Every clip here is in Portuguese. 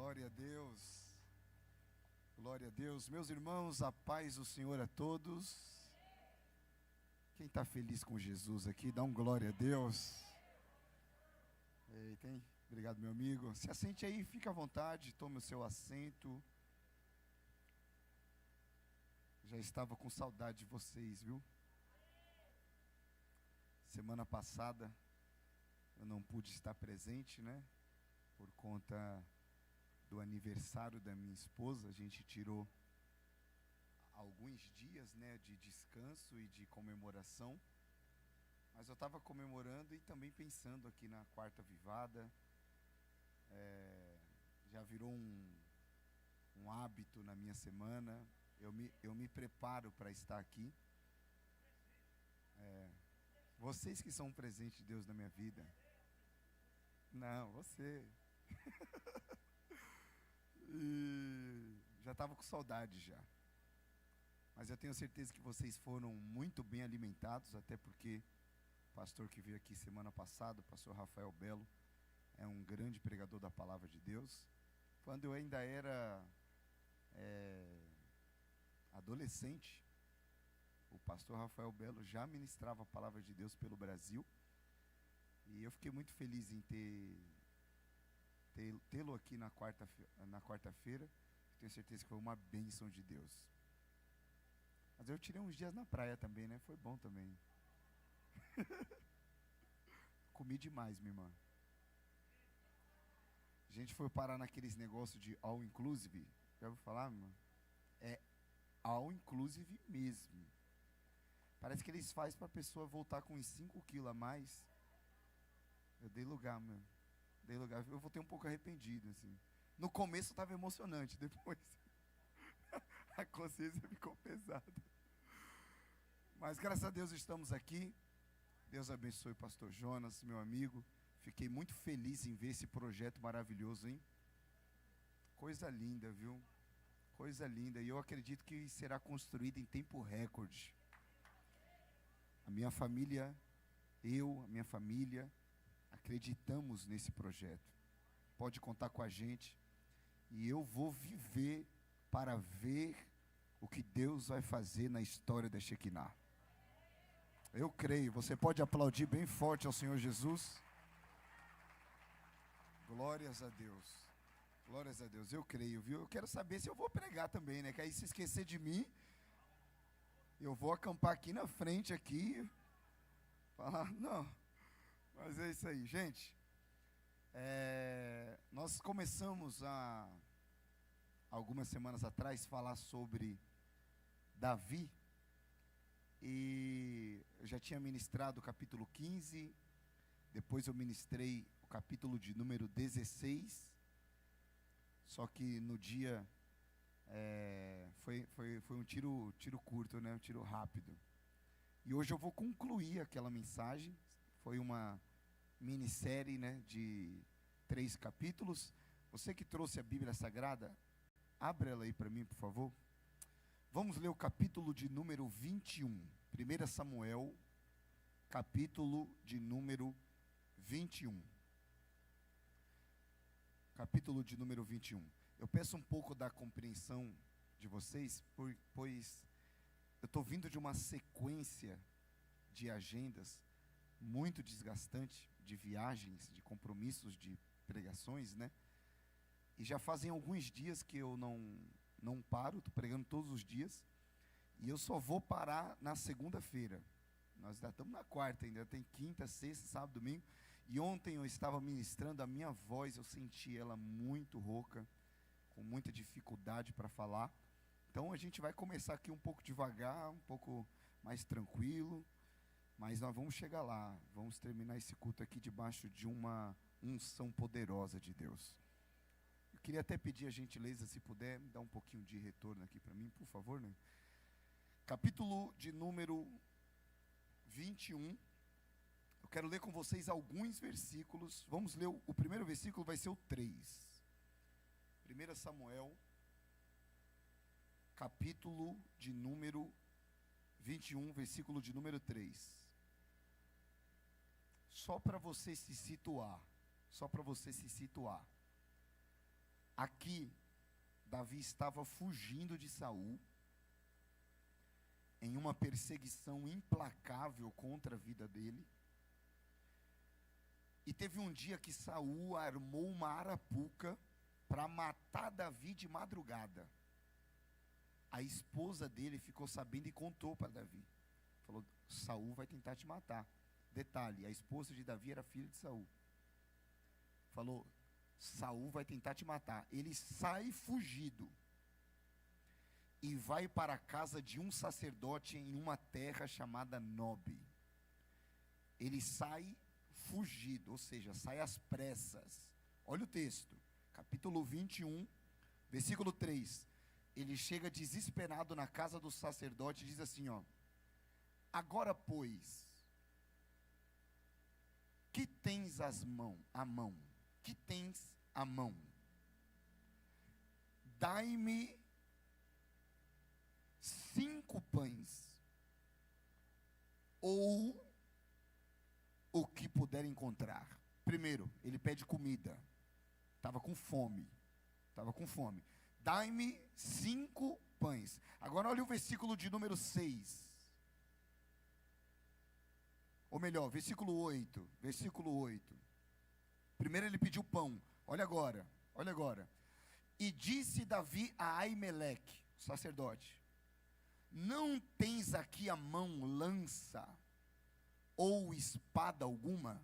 Glória a Deus. Glória a Deus. Meus irmãos, a paz do Senhor a todos. Quem está feliz com Jesus aqui, dá um glória a Deus. Eita, hein? Obrigado, meu amigo. Se assente aí, fica à vontade, tome o seu assento. Já estava com saudade de vocês, viu? Semana passada eu não pude estar presente, né? Por conta do aniversário da minha esposa. A gente tirou alguns dias, né, de descanso e de comemoração. Mas eu estava comemorando e também pensando aqui na quarta vivada. Já virou um hábito na minha semana. Eu me preparo para estar aqui. Vocês que são um presente de Deus na minha vida. Não, você. E já estava com saudade já. Mas eu tenho certeza que vocês foram muito bem alimentados, até porque o pastor que veio aqui semana passada, o pastor Rafael Belo, é um grande pregador da palavra de Deus. Quando eu ainda era adolescente, o pastor Rafael Belo já ministrava a palavra de Deus pelo Brasil. E eu fiquei muito feliz em tê-lo aqui na quarta-feira. Tenho certeza que foi uma bênção de Deus. Mas eu tirei uns dias na praia também, né? Foi bom também. Comi demais, minha irmã. A gente foi parar naqueles negócios de all inclusive. Já ouviu falar, minha irmã? É all inclusive mesmo. Parece que eles fazem para a pessoa voltar com uns 5 quilos a mais. Eu dei lugar, meu. Dei lugar. Eu voltei um pouco arrependido, assim. No começo estava emocionante, depois a consciência ficou pesada. Mas graças a Deus estamos aqui. Deus abençoe o pastor Jonas, meu amigo. Fiquei muito feliz em ver esse projeto maravilhoso, hein? Coisa linda, viu? Coisa linda. E eu acredito que será construído em tempo recorde. A minha família, a minha família, acreditamos nesse projeto. Pode contar com a gente. E eu vou viver para ver o que Deus vai fazer na história da Shekinah. Eu creio. Você pode aplaudir bem forte ao Senhor Jesus? Glórias a Deus. Glórias a Deus. Eu creio, viu? Eu quero saber se eu vou pregar também, né? Que aí se esquecer de mim, eu vou acampar aqui na frente aqui. Falar, não. Mas é isso aí, gente. Nós começamos algumas semanas atrás falar sobre Davi. E eu já tinha ministrado o capítulo 15. Depois eu ministrei o capítulo de número 16. Só que no dia foi um tiro curto, né? Um tiro rápido. E hoje eu vou concluir aquela mensagem. Foi uma minissérie, né, de 3 capítulos. Você que trouxe a Bíblia Sagrada, abre ela aí para mim, por favor. Vamos ler o capítulo de número 21. 1 Samuel, capítulo de número 21. Capítulo de número 21. Eu peço um pouco da compreensão de vocês, pois eu estou vindo de uma sequência de agendas muito desgastante, de viagens, de compromissos, de pregações, né? E já fazem alguns dias que eu não paro, estou pregando todos os dias, e eu só vou parar na segunda-feira. Nós ainda estamos na quarta, ainda tem quinta, sexta, sábado, domingo, e ontem eu estava ministrando, a minha voz, eu senti ela muito rouca, com muita dificuldade para falar. Então a gente vai começar aqui um pouco devagar, um pouco mais tranquilo, mas nós vamos chegar lá, vamos terminar esse culto aqui debaixo de uma unção poderosa de Deus. Eu queria até pedir a gentileza, se puder, dar um pouquinho de retorno aqui para mim, por favor, né? Capítulo de número 21. Eu quero ler com vocês alguns versículos. Vamos ler o primeiro versículo, vai ser o 3. 1 Samuel, capítulo de número 21, versículo de número 3. Só para você se situar. Aqui, Davi estava fugindo de Saul, em uma perseguição implacável contra a vida dele. E teve um dia que Saul armou uma arapuca para matar Davi de madrugada. A esposa dele ficou sabendo e contou para Davi. Falou: Saul vai tentar te matar. Detalhe, a esposa de Davi era filha de Saul. Falou: Saul vai tentar te matar. Ele sai fugido e vai para a casa de um sacerdote em uma terra chamada Nobe. Ele sai fugido, ou seja, sai às pressas. Olha o texto, capítulo 21, versículo 3. Ele chega desesperado na casa do sacerdote e diz assim, ó: agora, pois, que tens à mão? Que tens à mão? Dai-me 5 pães, ou o que puder encontrar. Primeiro, ele pede comida. Estava com fome. Dai-me 5 pães. Agora olha o versículo de número 6. Ou melhor, versículo 8. Primeiro ele pediu pão. Olha agora. E disse Davi a Aimeleque, sacerdote: não tens aqui à mão lança ou espada alguma?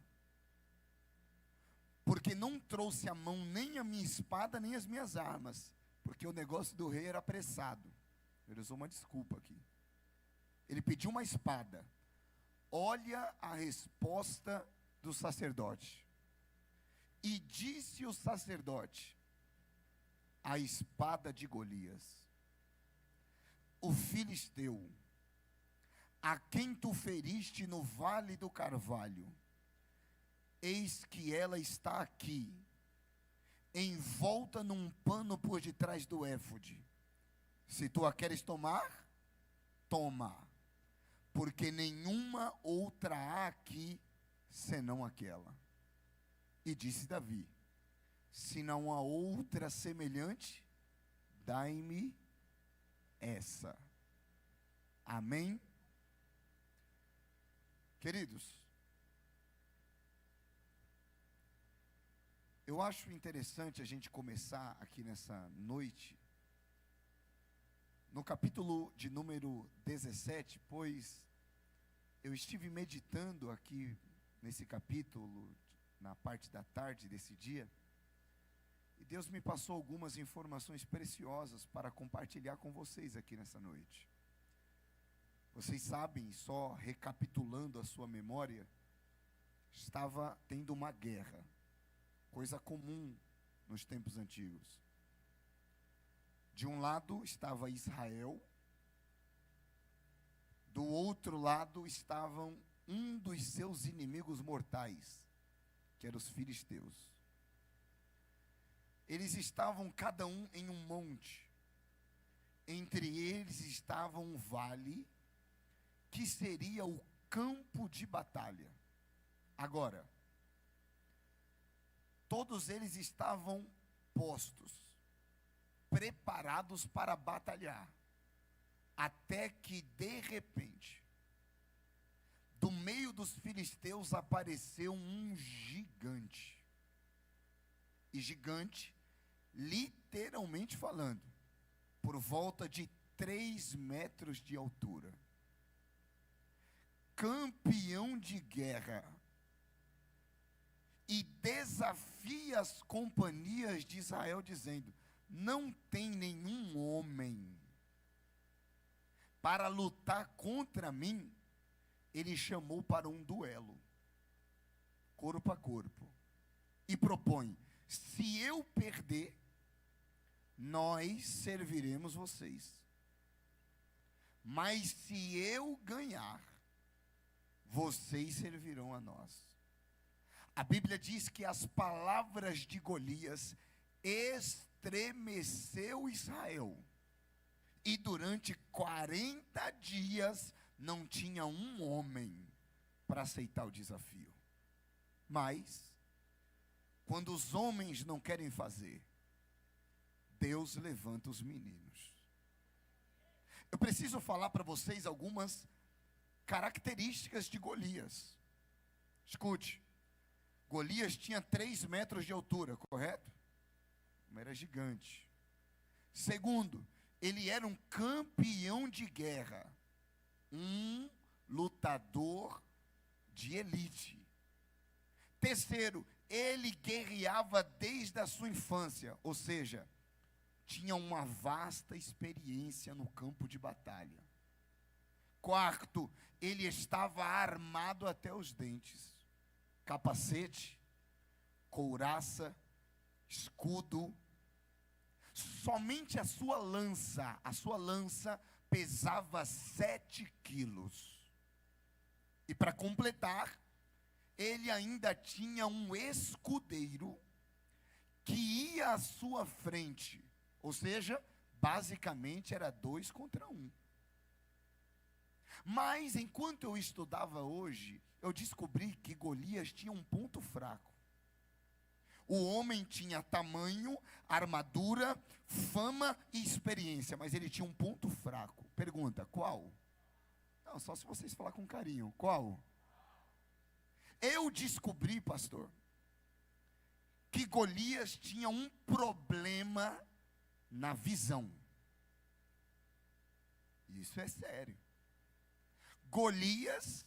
Porque não trouxe à mão nem a minha espada, nem as minhas armas, porque o negócio do rei era apressado. Ele usou uma desculpa aqui. Ele pediu uma espada. Olha a resposta do sacerdote. E disse o sacerdote: a espada de Golias, o filisteu, a quem tu feriste no vale do Carvalho, eis que ela está aqui, envolta num pano por detrás do éfode. Se tu a queres tomar, toma, porque nenhuma outra há aqui, senão aquela. E disse Davi: se não há outra semelhante, dai-me essa. Amém? Queridos, eu acho interessante a gente começar aqui nessa noite, no capítulo de número 17, pois eu estive meditando aqui nesse capítulo, na parte da tarde desse dia, e Deus me passou algumas informações preciosas para compartilhar com vocês aqui nessa noite. Vocês sabem, só recapitulando a sua memória, estava tendo uma guerra, coisa comum nos tempos antigos. De um lado estava Israel, do outro lado estavam um dos seus inimigos mortais, que eram os filisteus. Eles estavam cada um em um monte. Entre eles estava um vale, que seria o campo de batalha. Agora, todos eles estavam postos, preparados para batalhar, até que de repente, do meio dos filisteus apareceu um gigante. E gigante, literalmente falando, por volta de 3 metros de altura. Campeão de guerra. E desafia as companhias de Israel, dizendo: não tem nenhum homem para lutar contra mim. Ele chamou para um duelo, corpo a corpo, e propõe: se eu perder, nós serviremos vocês, mas se eu ganhar, vocês servirão a nós. A Bíblia diz que as palavras de Golias estremeceu Israel, e durante 40 dias não tinha um homem para aceitar o desafio. Mas, quando os homens não querem fazer, Deus levanta os meninos. Eu preciso falar para vocês algumas características de Golias. Escute, Golias tinha 3 metros de altura, correto? Era gigante. Segundo, ele era um campeão de guerra, um lutador de elite. Terceiro, ele guerreava desde a sua infância, ou seja, tinha uma vasta experiência no campo de batalha. Quarto, ele estava armado até os dentes. Capacete, couraça, escudo. Somente a sua lança pesava 7 quilos. E para completar, ele ainda tinha um escudeiro que ia à sua frente. Ou seja, basicamente era 2 contra 1. Mas enquanto eu estudava hoje, eu descobri que Golias tinha um ponto fraco. O homem tinha tamanho, armadura, fama e experiência, mas ele tinha um ponto fraco. Pergunta, qual? Não, só se vocês falar com carinho. Qual? Eu descobri, pastor, que Golias tinha um problema na visão. Isso é sério. Golias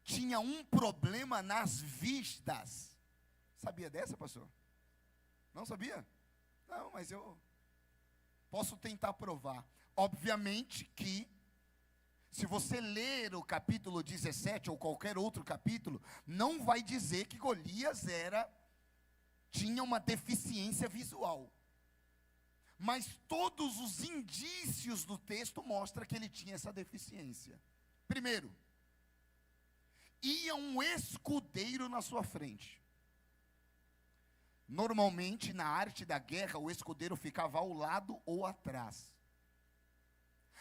tinha um problema nas vistas. Sabia dessa, pastor? Não sabia? Não, mas eu posso tentar provar. Obviamente que, se você ler o capítulo 17 ou qualquer outro capítulo, não vai dizer que Golias tinha uma deficiência visual. Mas todos os indícios do texto mostram que ele tinha essa deficiência. Primeiro, ia um escudeiro na sua frente. Normalmente, na arte da guerra, o escudeiro ficava ao lado ou atrás.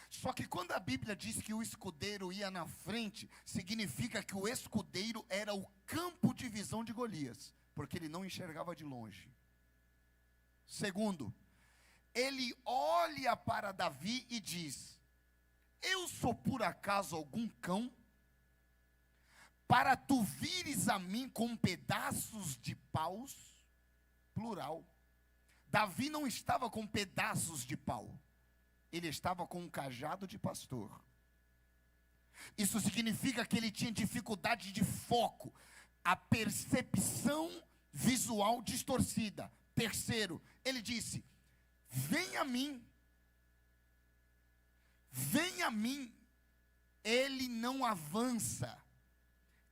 Só que quando a Bíblia diz que o escudeiro ia na frente, significa que o escudeiro era o campo de visão de Golias, porque ele não enxergava de longe. Segundo, ele olha para Davi e diz: eu sou por acaso algum cão, para tu vires a mim com pedaços de paus? Plural. Davi não estava com pedaços de pau, ele estava com um cajado de pastor. Isso significa que ele tinha dificuldade de foco, a percepção visual distorcida. Terceiro, ele disse: vem a mim. Vem a mim. Ele não avança,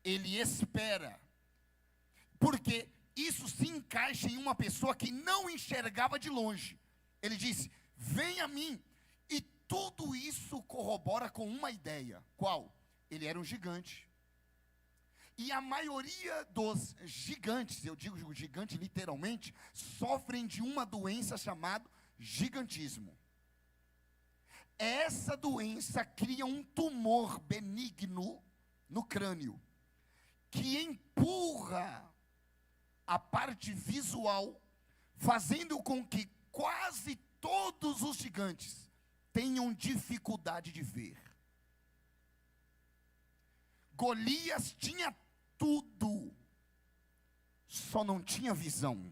ele espera. Porque isso se encaixa em uma pessoa que não enxergava de longe. Ele disse: vem a mim. E tudo isso corrobora com uma ideia. Qual? Ele era um gigante. E a maioria dos gigantes, eu digo gigante literalmente, sofrem de uma doença chamada gigantismo. Essa doença cria um tumor benigno no crânio, que empurra a parte visual, fazendo com que quase todos os gigantes tenham dificuldade de ver. Golias tinha tudo, só não tinha visão.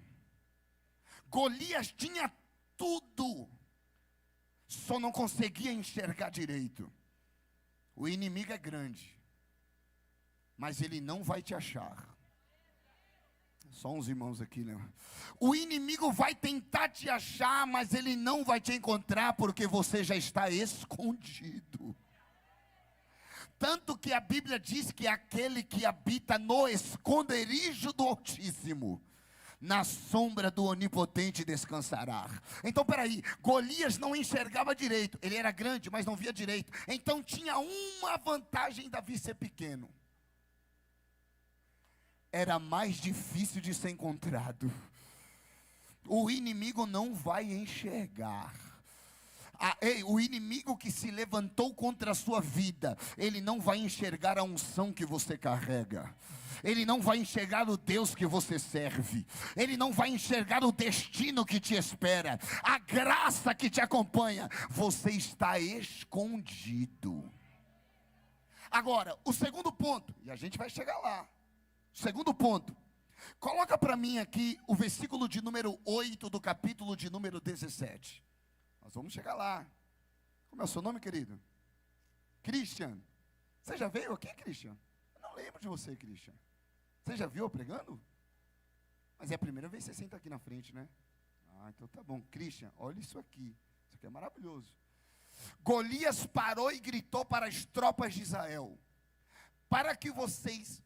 Golias tinha tudo, só não conseguia enxergar direito. O inimigo é grande, mas ele não vai te achar. Só uns irmãos aqui, né? O inimigo vai tentar te achar, mas ele não vai te encontrar, porque você já está escondido. Tanto que a Bíblia diz que aquele que habita no esconderijo do Altíssimo, na sombra do Onipotente descansará. Então, peraí, Golias não enxergava direito. Ele era grande, mas não via direito. Então tinha uma vantagem: Davi ser pequeno. Era mais difícil de ser encontrado. O inimigo não vai enxergar. O inimigo que se levantou contra a sua vida, ele não vai enxergar a unção que você carrega. ele não vai enxergar o Deus que você serve, ele não vai enxergar o destino que te espera, a graça que te acompanha. Você está escondido. Agora, o segundo ponto, e a gente vai chegar lá. Segundo ponto, coloca para mim aqui o versículo de número 8 do capítulo de número 17. Nós vamos chegar lá. Como é o seu nome, querido? Christian. Você já veio aqui, Christian? Eu não lembro de você, Christian. Você já viu eu pregando? Mas é a primeira vez que você senta aqui na frente, né? Ah, então tá bom. Christian, olha isso aqui. Isso aqui é maravilhoso. Golias parou e gritou para as tropas de Israel: para que vocês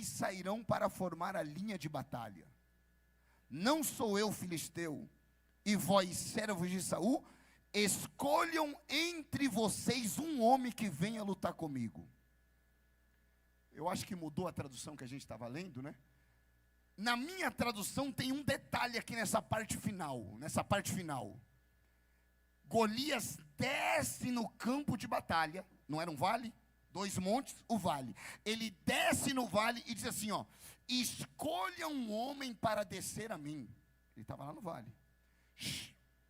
sairão para formar a linha de batalha? Não sou eu filisteu, e vós, servos de Saul? Escolham entre vocês um homem que venha lutar comigo. Eu acho que mudou a tradução que a gente estava lendo, né? Na minha tradução tem um detalhe aqui nessa parte final. Golias desce no campo de batalha. Não era um vale? 2 montes, o vale. Ele desce no vale e diz assim, ó: escolha um homem para descer a mim. Ele estava lá no vale.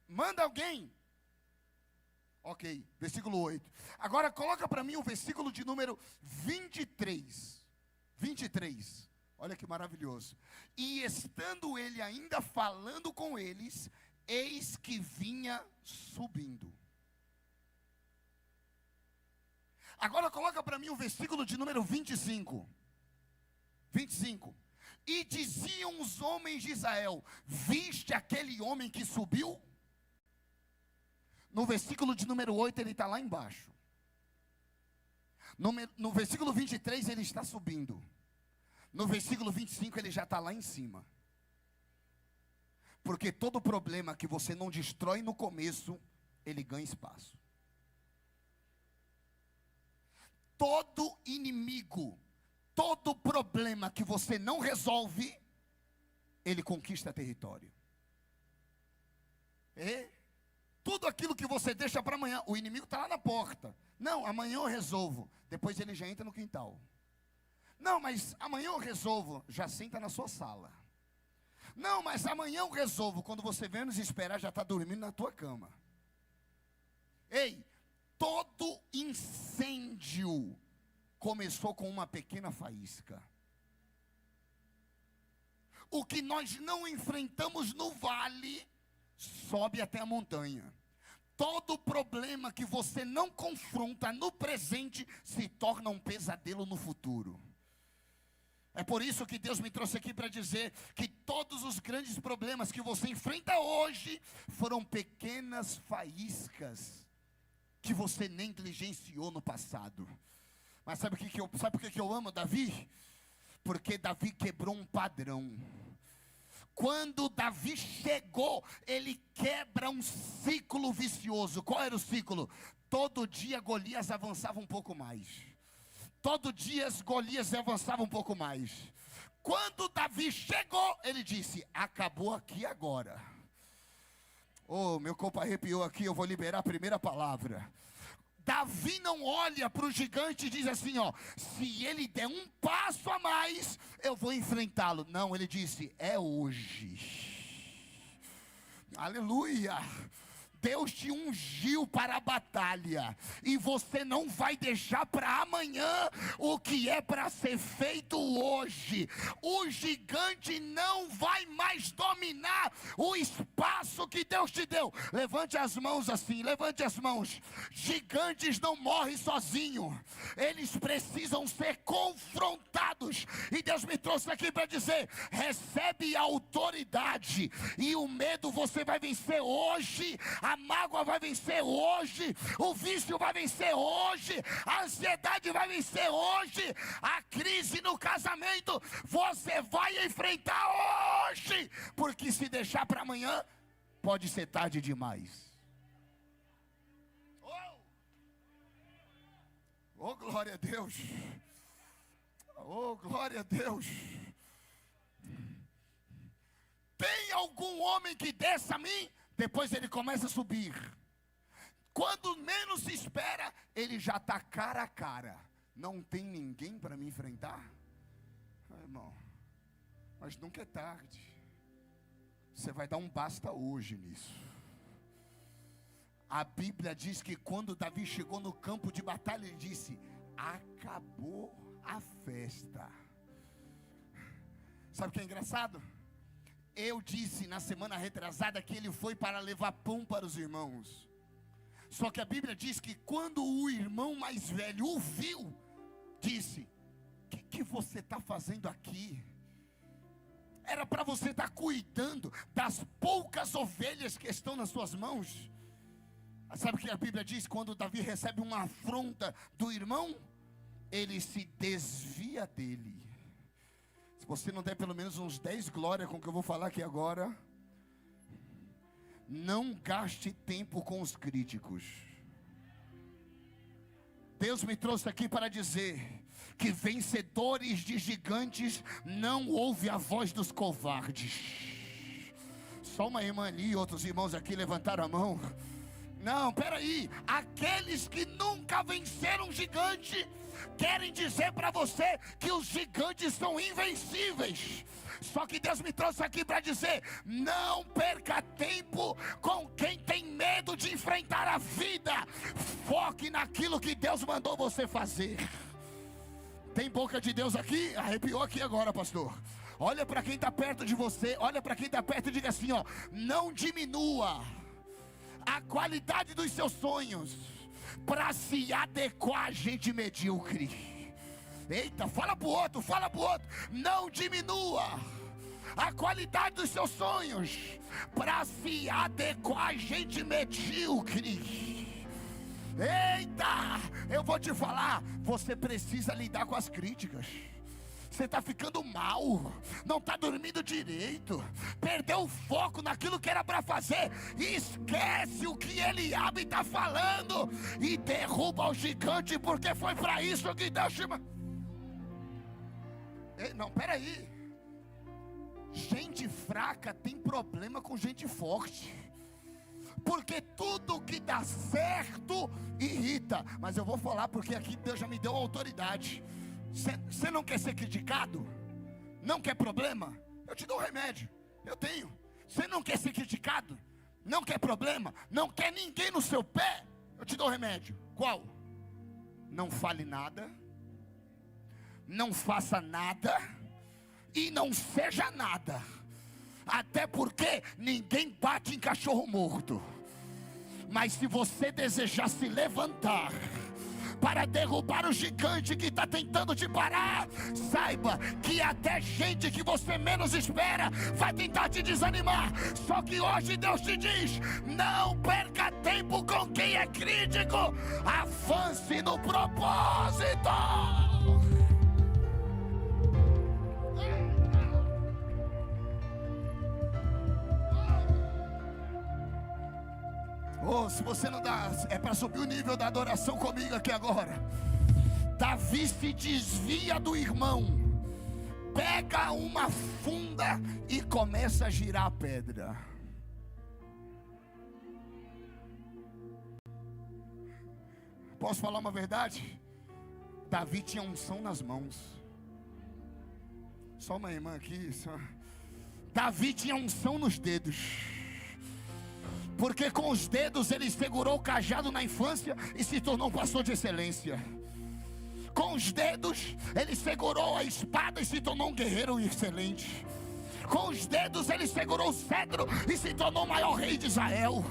Manda alguém. Ok, versículo 8. Agora coloca para mim o versículo de número 23. 23. Olha que maravilhoso. E estando ele ainda falando com eles, eis que vinha subindo. Agora coloca para mim o versículo de número 25. 25. E diziam os homens de Israel: viste aquele homem que subiu? No versículo de número 8 ele está lá embaixo. No versículo 23 ele está subindo. No versículo 25 ele já está lá em cima. Porque todo problema que você não destrói no começo, ele ganha espaço. Todo inimigo, todo problema que você não resolve, ele conquista território. Tudo aquilo que você deixa para amanhã, o inimigo está lá na porta. Não, amanhã eu resolvo. Depois ele já entra no quintal. Não, mas amanhã eu resolvo. Já senta na sua sala. Não, mas amanhã eu resolvo. Quando você vem nos esperar, já está dormindo na tua cama. Ei, todo incêndio começou com uma pequena faísca. O que nós não enfrentamos no vale, sobe até a montanha. Todo problema que você não confronta no presente, se torna um pesadelo no futuro. É por isso que Deus me trouxe aqui para dizer que todos os grandes problemas que você enfrenta hoje, foram pequenas faíscas, que você negligenciou no passado. Mas sabe por que eu amo Davi? Porque Davi quebrou um padrão. Quando Davi chegou, ele quebra um ciclo vicioso. Qual era o ciclo? Todo dia Golias avançava um pouco mais. Todo dia Golias avançava um pouco mais. Quando Davi chegou, ele disse: acabou aqui agora. Oh, meu corpo arrepiou aqui, eu vou liberar a primeira palavra. Davi não olha para o gigante e diz assim, ó: se ele der um passo a mais, eu vou enfrentá-lo. Não, ele disse: é hoje. Aleluia. Deus te ungiu para a batalha, e você não vai deixar para amanhã o que é para ser feito hoje. O gigante não vai mais dominar o espaço que Deus te deu. Levante as mãos assim, levante as mãos. Gigantes não morrem sozinhos, eles precisam ser confrontados. E Deus me trouxe aqui para dizer: recebe a autoridade, e o medo você vai vencer hoje. A mágoa vai vencer hoje, o vício vai vencer hoje, a ansiedade vai vencer hoje, a crise no casamento você vai enfrentar hoje, porque se deixar para amanhã, pode ser tarde demais. Oh, glória a Deus. Oh, glória a Deus. Tem algum homem que desça a mim? Depois ele começa a subir. Quando menos se espera, ele já está cara a cara. Não tem ninguém para me enfrentar? Irmão, mas nunca é tarde. Você vai dar um basta hoje nisso. A Bíblia diz que quando Davi chegou no campo de batalha, ele disse: acabou a festa. Sabe o que é engraçado? Eu disse na semana retrasada que ele foi para levar pão para os irmãos. Só que a Bíblia diz que quando o irmão mais velho o viu, disse: o que você está fazendo aqui? Era para você estar cuidando das poucas ovelhas que estão nas suas mãos. Sabe o que a Bíblia diz? Quando Davi recebe uma afronta do irmão, ele se desvia dele. Se você não der pelo menos uns 10 glórias com o que eu vou falar aqui agora, não gaste tempo com os críticos. Deus me trouxe aqui para dizer que vencedores de gigantes não ouve a voz dos covardes. Só uma irmã ali e outros irmãos aqui levantaram a mão. Não, peraí, aqueles que nunca venceram gigante querem dizer para você que os gigantes são invencíveis. Só que Deus me trouxe aqui para dizer: não perca tempo com quem tem medo de enfrentar a vida. Foque naquilo que Deus mandou você fazer. Tem boca de Deus aqui? Arrepiou aqui agora, pastor. Olha para quem está perto de você, olha para quem está perto e diga assim: ó, não diminua a qualidade dos seus sonhos para se adequar a gente medíocre. Eita, fala pro outro, não diminua a qualidade dos seus sonhos para se adequar a gente medíocre. Eita, eu vou te falar, você precisa lidar com as críticas. Você está ficando mal, não está dormindo direito, perdeu o foco naquilo que era para fazer, esquece o que Eliabe está falando e derruba o gigante, porque foi para isso que Deus chama. Não, peraí, gente fraca tem problema com gente forte, porque tudo que dá certo irrita. Mas eu vou falar porque aqui Deus já me deu autoridade. Você não quer ser criticado? Não quer problema? Eu te dou um remédio, eu tenho. Você não quer ser criticado? Não quer problema? Não quer ninguém no seu pé? Eu te dou um remédio. Qual? Não fale nada, não faça nada e não seja nada. Até porque ninguém bate em cachorro morto. Mas se você desejar se levantar para derrubar o gigante que está tentando te parar, saiba que até gente que você menos espera vai tentar te desanimar. Só que hoje Deus te diz: não perca tempo com quem é crítico, avance no propósito. Oh, se você não dá, é para subir o nível da adoração comigo aqui agora. Davi se desvia do irmão, pega uma funda e começa a girar a pedra. Posso falar uma verdade? Davi tinha unção nas mãos. Só uma irmã aqui. Davi tinha unção nos dedos. Porque com os dedos ele segurou o cajado na infância e se tornou um pastor de excelência. Com os dedos ele segurou a espada e se tornou um guerreiro excelente. Com os dedos ele segurou o cetro e se tornou o maior rei de Israel.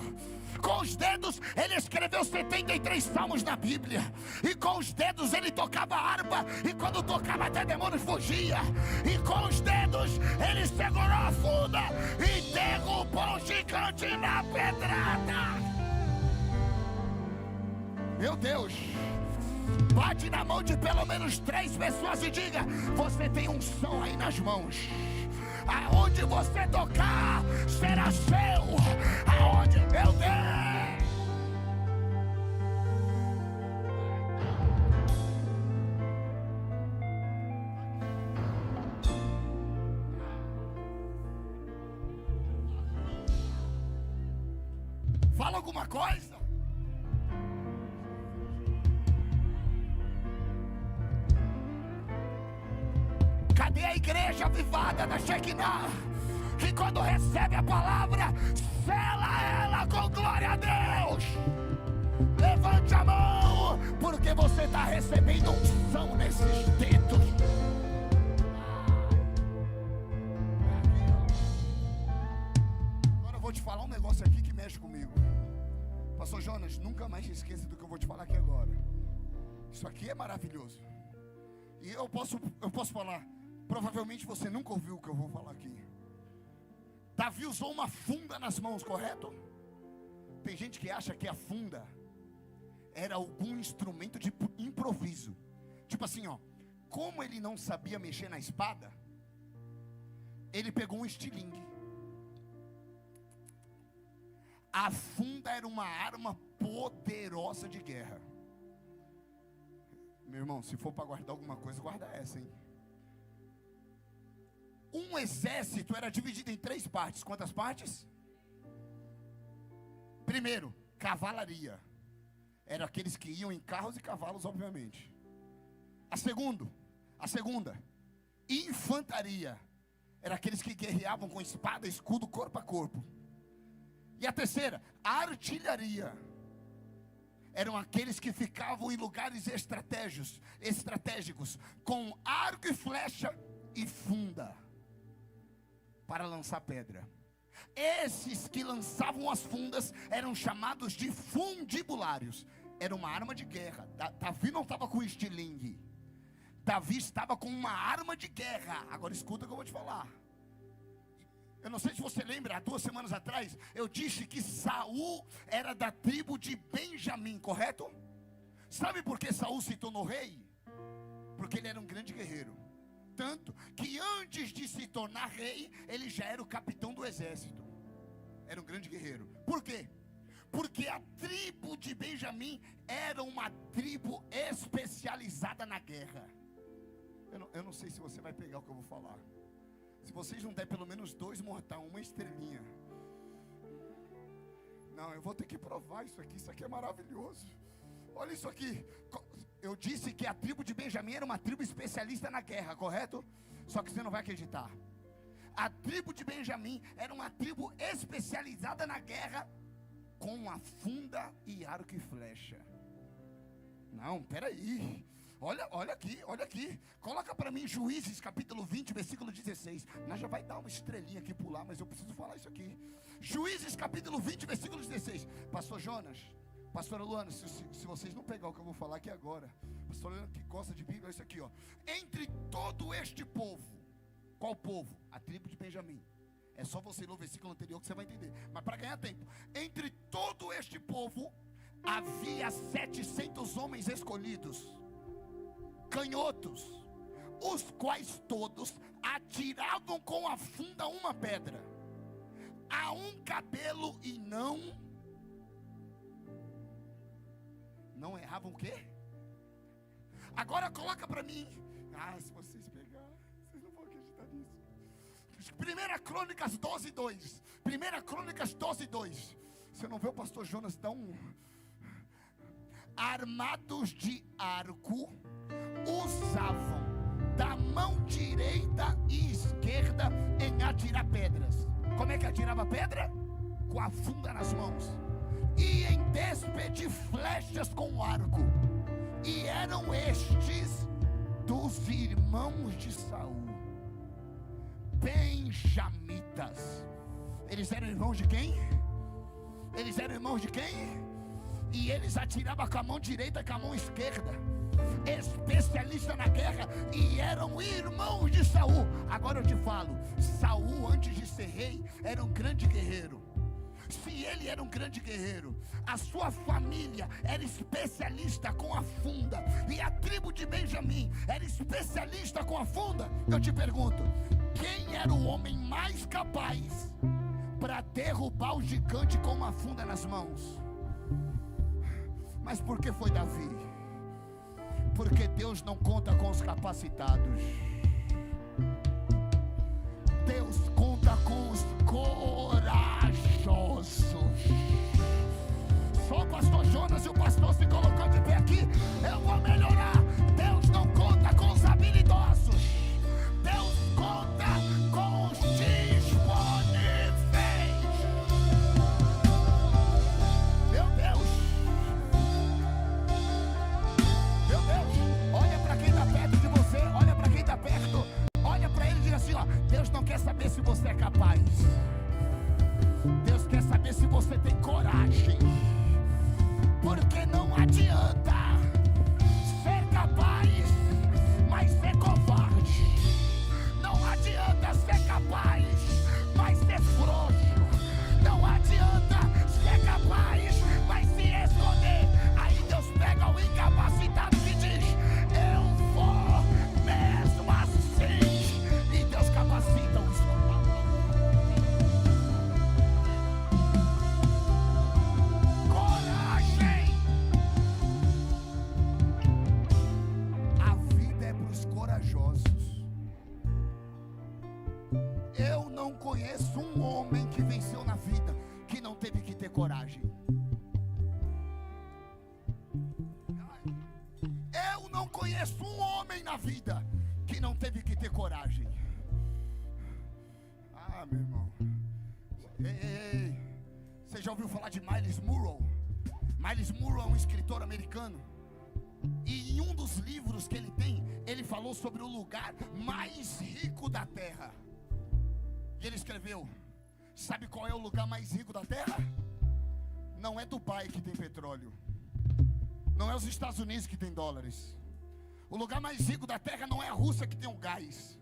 Com os dedos ele escreveu 73 salmos na Bíblia. E com os dedos ele tocava harpa, e quando tocava até demônios fugia. E com os dedos ele segurou a funda e derrubou o gigante na pedrada. Meu Deus, bate na mão de pelo menos 3 pessoas e diga: você tem unção aí nas mãos. Aonde você tocar, será seu. Aonde, meu Deus. Fala alguma coisa. Cadê a avivada da Shekinah, que quando recebe a palavra, sela ela com glória a Deus. Levante a mão, porque você está recebendo unção nesses dedos. Agora eu vou te falar um negócio aqui que mexe comigo. Pastor Jonas, nunca mais esqueça do que eu vou te falar aqui agora. Isso aqui é maravilhoso. E eu posso falar, provavelmente você nunca ouviu o que eu vou falar aqui. Davi usou uma funda nas mãos, correto? Tem gente que acha que a funda era algum instrumento de improviso. Tipo assim, ó, como ele não sabia mexer na espada, ele pegou um estilingue. A funda era uma arma poderosa de guerra. Meu irmão, se for para guardar alguma coisa, guarda essa, hein? Um exército era dividido em 3 partes. Quantas partes? Primeiro, cavalaria. Eram aqueles que iam em carros e cavalos, obviamente. A segunda, infantaria. Eram aqueles que guerreavam com espada, escudo, corpo a corpo. E a terceira, artilharia. Eram aqueles que ficavam em lugares estratégicos, com arco e flecha e funda, para lançar pedra. Esses que lançavam as fundas eram chamados de fundibulários. Era uma arma de guerra. Davi não estava com estilingue. Davi estava com uma arma de guerra. Agora escuta o que eu vou te falar. Eu não sei se você lembra, há 2 semanas atrás, eu disse que Saul era da tribo de Benjamim, correto? Sabe por que Saul se tornou rei? Porque ele era um grande guerreiro. Tanto que antes de se tornar rei, ele já era o capitão do exército. Era um grande guerreiro. Por quê? Porque a tribo de Benjamim era uma tribo especializada na guerra. Eu não sei se você vai pegar o que eu vou falar. Se vocês não der pelo menos 2 mortais, uma estrelinha. Não, eu vou ter que provar isso aqui é maravilhoso. Olha isso aqui. Eu disse que a tribo de Benjamim era uma tribo especialista na guerra, correto? Só que você não vai acreditar. A tribo de Benjamim era uma tribo especializada na guerra, com a funda e arco e flecha. Não, peraí. Olha aqui. Coloca para mim Juízes capítulo 20, versículo 16. Nós já vai dar uma estrelinha aqui pular, mas eu preciso falar isso aqui. Juízes capítulo 20, versículo 16. Pastor Jonas, pastora Luana, se vocês não pegar o que eu vou falar aqui agora, pastor Luana que gosta de Bíblia, é isso aqui, ó. Entre todo este povo, qual povo? A tribo de Benjamim. É só você ler o versículo anterior que você vai entender. Mas para ganhar tempo, entre todo este povo havia 700 homens escolhidos, canhotos, os quais todos atiravam com a funda uma pedra a um cabelo e não erravam o quê? Agora coloca para mim. Se vocês pegarem, vocês não vão acreditar nisso. 1 Crônicas 12:2. 1 Crônicas 12:2. Você não vê o pastor Jonas tão armados de arco, usavam da mão direita e esquerda em atirar pedras. Como é que atirava pedra? Com a funda nas mãos. E em despedir flechas com o arco. E eram estes dos irmãos de Saul, benjamitas. Eles eram irmãos de quem? E eles atiravam com a mão direita e com a mão esquerda, especialista na guerra, e eram irmãos de Saul. Agora eu te falo, Saul antes de ser rei era um grande guerreiro. Se ele era um grande guerreiro, a sua família era especialista com a funda, e a tribo de Benjamim era especialista com a funda. Eu te pergunto, quem era o homem mais capaz para derrubar o gigante com uma funda nas mãos? Mas por que foi Davi? Porque Deus não conta com os capacitados. Deus conta com os corajosos. Só o pastor Jonas e o pastor se colocando de pé aqui, eu vou melhorar. Deus não conta com os habilidosos. Deus conta Deus não quer saber se você é capaz. Deus quer saber se você tem coragem. Porque não adianta ser capaz, mas ser covarde. Não adianta ser capaz, mas ser frouxo. Não adianta ser capaz, mas se esconder. Aí Deus pega o incapacitado que diz: eu vou mesmo assim. E Deus capacita o escondado. Coragem. A vida é para os corajosos. Eu não conheço um homem que venceu na vida que não teve que ter coragem. Eu não conheço um homem na vida que não teve que ter coragem. Ah, meu irmão. Ei. Você já ouviu falar de Miles Monroe? Miles Monroe é um escritor americano. E em um dos livros que ele tem, ele falou sobre o lugar mais rico da terra. E ele escreveu: sabe qual é o lugar mais rico da terra? Não é Dubai que tem petróleo. Não é os Estados Unidos que tem dólares. O lugar mais rico da terra não é a Rússia que tem o gás.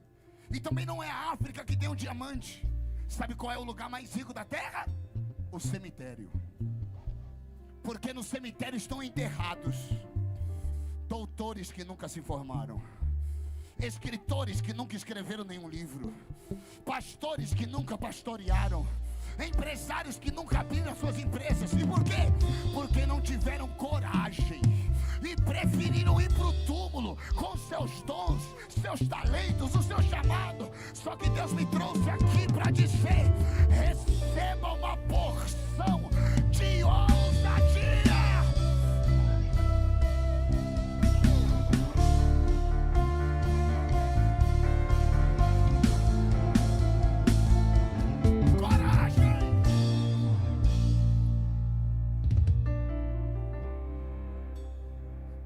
E também não é a África que tem o diamante. Sabe qual é o lugar mais rico da terra? O cemitério. Porque no cemitério estão enterrados doutores que nunca se formaram, escritores que nunca escreveram nenhum livro, pastores que nunca pastorearam, empresários que nunca abriram suas empresas. E por quê? Porque não tiveram coragem e preferiram ir para o túmulo com seus dons, seus talentos, o seu chamado. Só que Deus me trouxe aqui para dizer: receba uma porção de ousadia.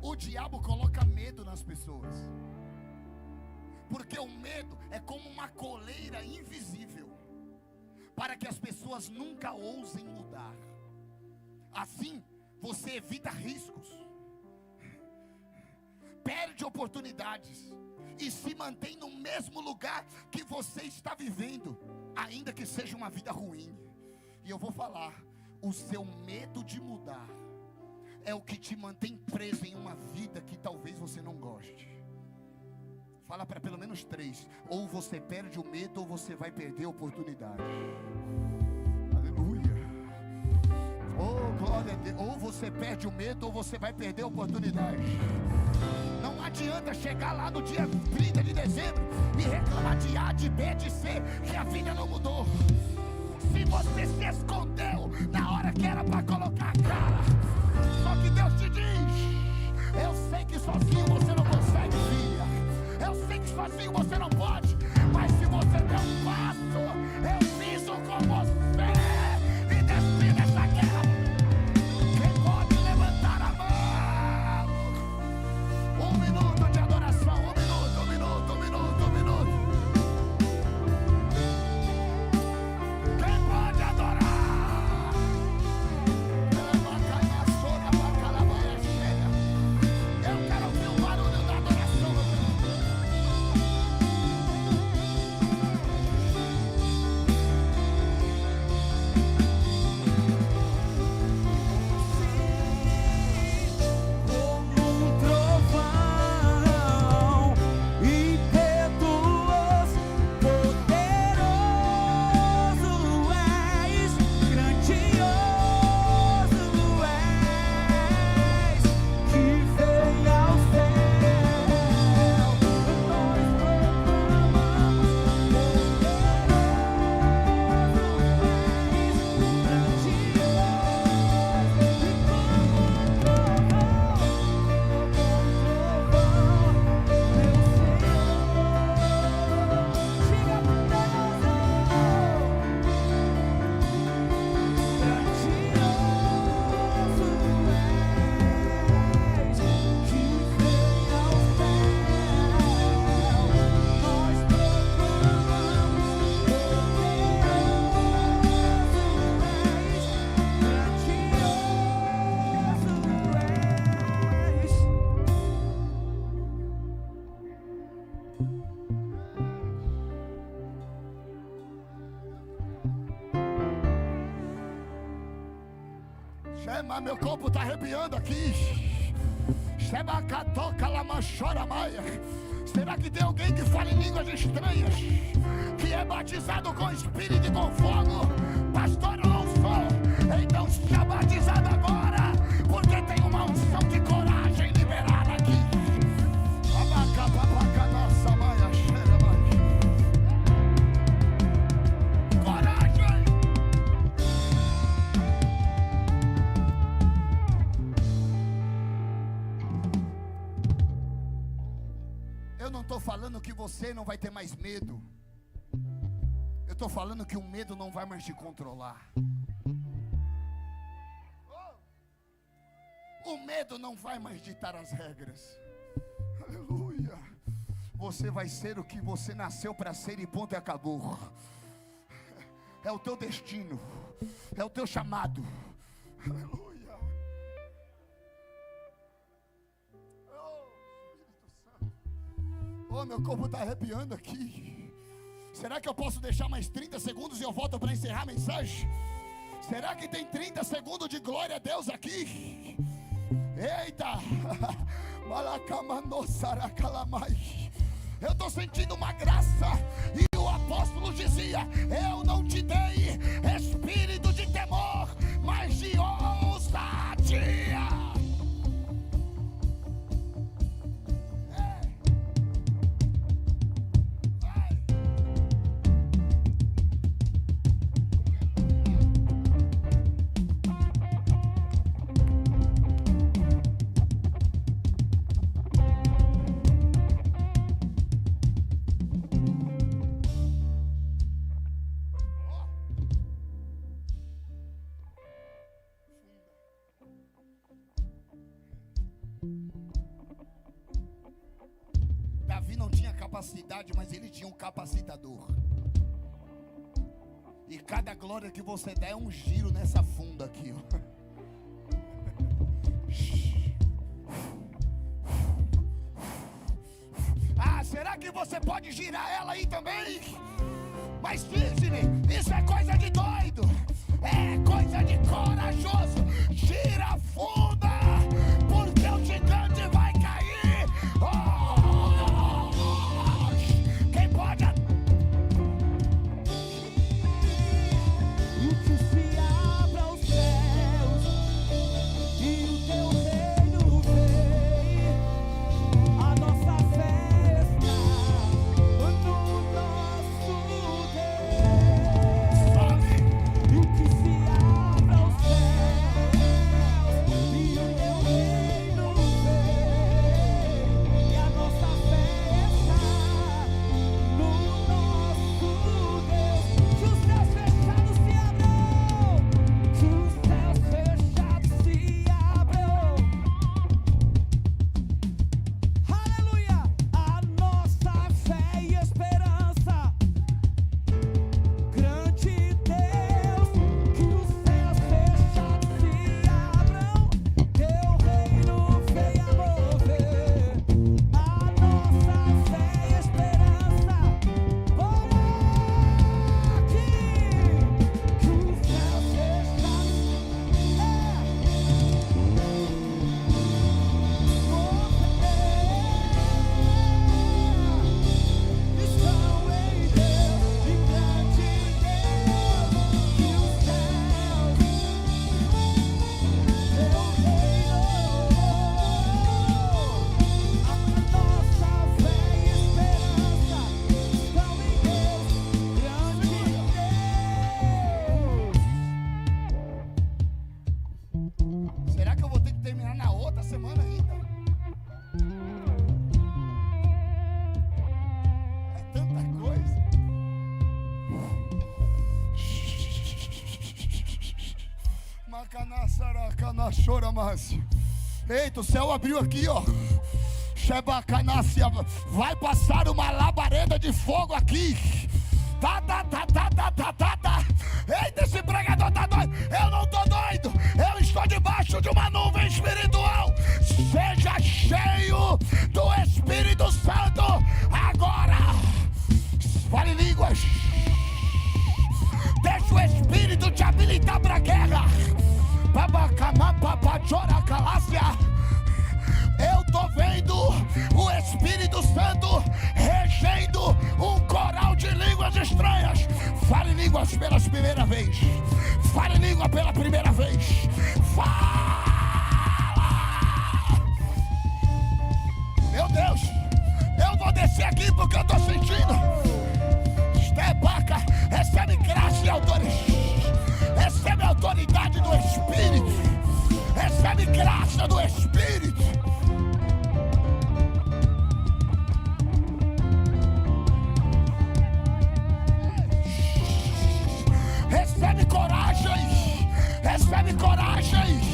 O diabo coloca medo nas pessoas, porque o medo é como uma coleira invisível para que as pessoas nunca ousem mudar. Assim você evita riscos, perde oportunidades e se mantém no mesmo lugar que você está vivendo, ainda que seja uma vida ruim. E eu vou falar: o seu medo de mudar é o que te mantém preso em uma vida que talvez você não goste. Fala para pelo menos 3: ou você perde o medo, ou você vai perder a oportunidade. Aleluia. Oh, glória a Deus. Ou você perde o medo, ou você vai perder a oportunidade. Não adianta chegar lá no dia 30 de dezembro e reclamar de A, de B, de C, que a vida não mudou. Se você se escondeu na hora que era para colocar a cara. Só que Deus te diz: eu sei que sozinho você não consegue, filha. Eu sei que sozinho você não pode. Mas se você der um passo, eu piso com você e desci nessa guerra. Quem pode levantar a mão? 1 minuto de adoração. 1 minuto, 1 minuto, 1 minuto, 1 minuto. Quem pode adorar? Eu quero ouvir o barulho da adoração. Mas meu corpo está arrepiando aqui. Será que tem alguém que fala em línguas estranhas, que é batizado com espírito e com fogo? Pastor, eu não sou. Então seja batizado agora, porque tem uma unção de coragem liberada aqui. Coragem. Eu não estou falando que você não vai ter mais medo. Eu estou falando que o medo não vai mais te controlar. O medo não vai mais ditar as regras. Aleluia. Você vai ser o que você nasceu para ser e ponto e acabou. É o teu destino. É o teu chamado. Aleluia. Oh, meu corpo está arrepiando aqui. Será que eu posso deixar mais 30 segundos e eu volto para encerrar a mensagem? Será que tem 30 segundos de glória a Deus aqui? Eita! Eu estou sentindo uma graça. E o apóstolo dizia: eu não te dei espírito de temor, mas de ousadia. Davi não tinha capacidade, mas ele tinha um capacitador. E cada glória que você der é um giro nessa funda aqui, ó. Ah, será que você pode girar ela aí também? Mas diz-me, isso é coisa de doido, é coisa de corajoso. Gira a funda, porque o gigante vai cair. Quem pode? E que se abra os céus e o teu reino vem. A nossa fé está no nosso Deus. E que se abra os céus e o teu reino vem. E a nossa fé está no nosso Deus. Que os céus fechados se abram. Que os céus fechados se abram. Aleluia! A nossa fé e esperança. Grande Deus, que os céus fechados se abram. Teu reino venha mover. A nossa fé e esperança. Por aqui. Que os céus fechados estão em Deus, e grande Deus, que os céus, teu reino, a nossa fé e esperança estão em Deus, grande Deus. Será que eu vou ter que terminar na outra semana ainda? É tanta coisa. Eita, o céu abriu aqui, ó. Shebacanácia, vai passar uma labareda de fogo aqui. Tá. Eita, esse pregador tá doido. Eu não tô doido. Eu estou debaixo de uma nuvem espiritual. Seja cheio do Espírito Santo agora. Fale línguas. Deixa o Espírito te habilitar para a guerra. Eu estou vendo o Espírito Santo regendo um coral de línguas estranhas. Fale línguas pela primeira vez. Fale língua pela primeira vez. Fala! Meu Deus, eu vou descer aqui porque eu estou sentindo. Estebaca, recebe graça e autoridade. Recebe a autoridade do Espírito. Recebe graça do Espírito. Recebe coragem. Recebe coragem.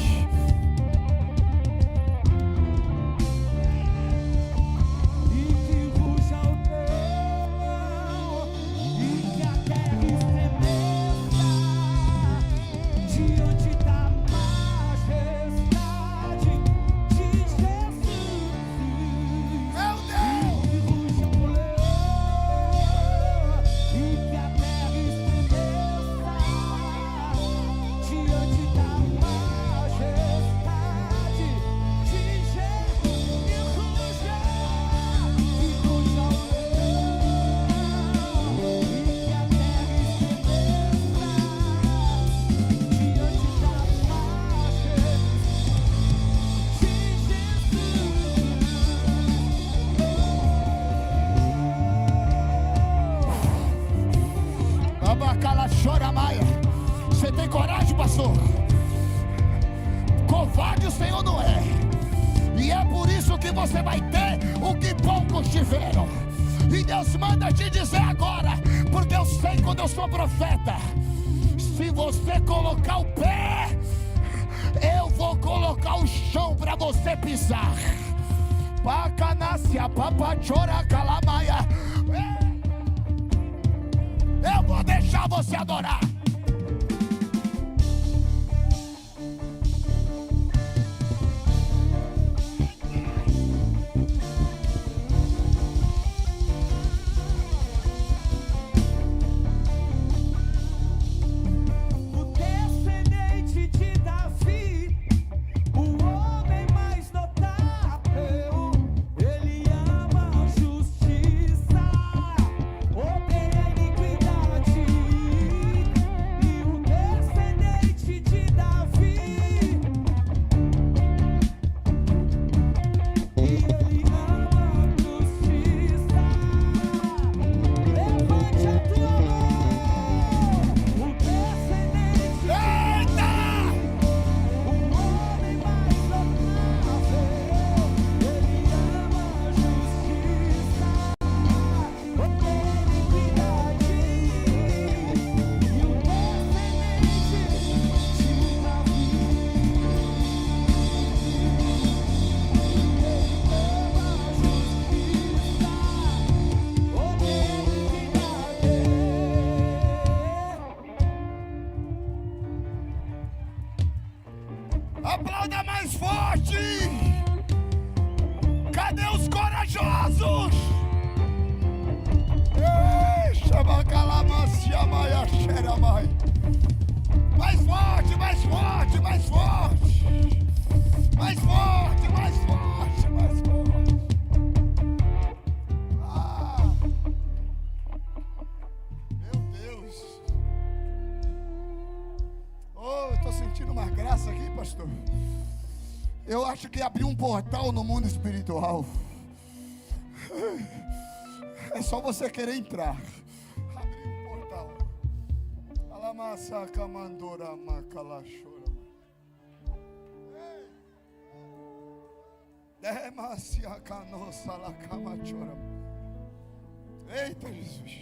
Você tem coragem, pastor? Covarde o Senhor não é. E é por isso que você vai ter o que poucos tiveram. E Deus manda te dizer agora, porque eu sei quando eu sou profeta. Se você colocar o pé, eu vou colocar o chão para você pisar. Pacanácia, papachora, calamaia. Eu vou deixar você adorar. Aplauda mais forte. Cadê os corajosos? Mais forte, mais forte, mais forte. Mais forte, mais forte, mais forte. Meu Deus. Oh, eu estou sentindo uma graça aqui, pastor. Eu acho que abriu um portal no mundo espiritual. É só você querer entrar. Abriu um portal. Alamassa camandora macalachora. Demacia canossa la camachora. Eita Jesus.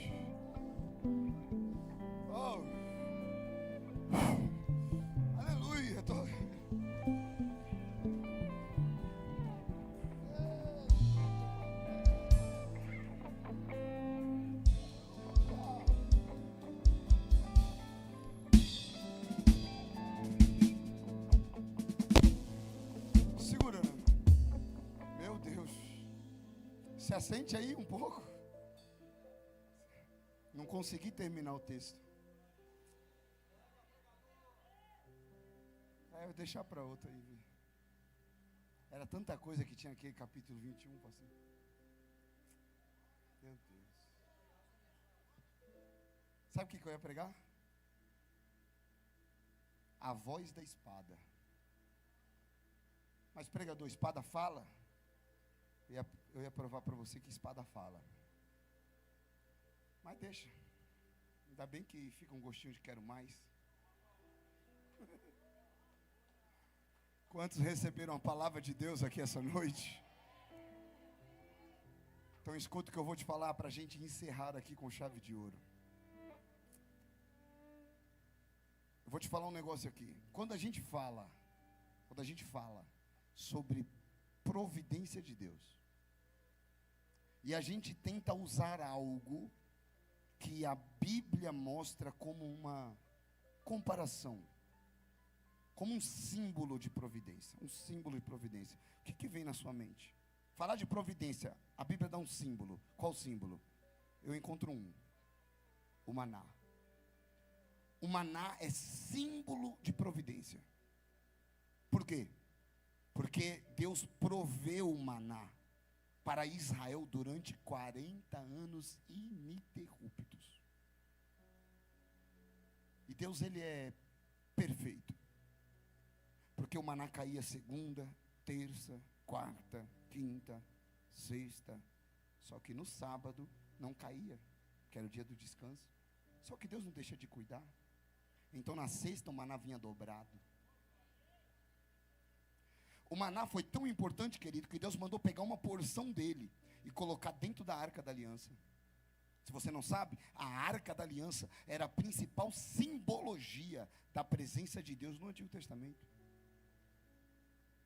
Oh. Aleluia. Segura. Meu Deus. Se assente aí um pouco. Não consegui terminar o texto. eu vou deixar para outra aí, Vi. Era tanta coisa que tinha aquele capítulo 21, pastor. Meu Deus. Sabe o que eu ia pregar? A voz da espada. Mas pregador, espada fala? Eu ia provar para você que espada fala. Mas deixa. Ainda bem que fica um gostinho de quero mais. Quantos receberam a palavra de Deus aqui essa noite? Então escuta o que eu vou te falar para a gente encerrar aqui com chave de ouro. Eu vou te falar um negócio aqui. Quando a gente fala sobre providência de Deus, e a gente tenta usar algo que a Bíblia mostra como uma comparação, como um símbolo de providência, o que vem na sua mente? Falar de providência, a Bíblia dá um símbolo. Qual símbolo? Eu encontro o maná. O maná é símbolo de providência. Por quê? Porque Deus proveu o maná para Israel durante 40 anos ininterruptos. E Deus, ele é perfeito. Porque o maná caía segunda, terça, quarta, quinta, sexta. Só que no sábado não caía, que era o dia do descanso. Só que Deus não deixa de cuidar. Então na sexta o maná vinha dobrado. O maná foi tão importante, querido, que Deus mandou pegar uma porção dele e colocar dentro da Arca da Aliança. Se você não sabe, a Arca da Aliança era a principal simbologia da presença de Deus no Antigo Testamento.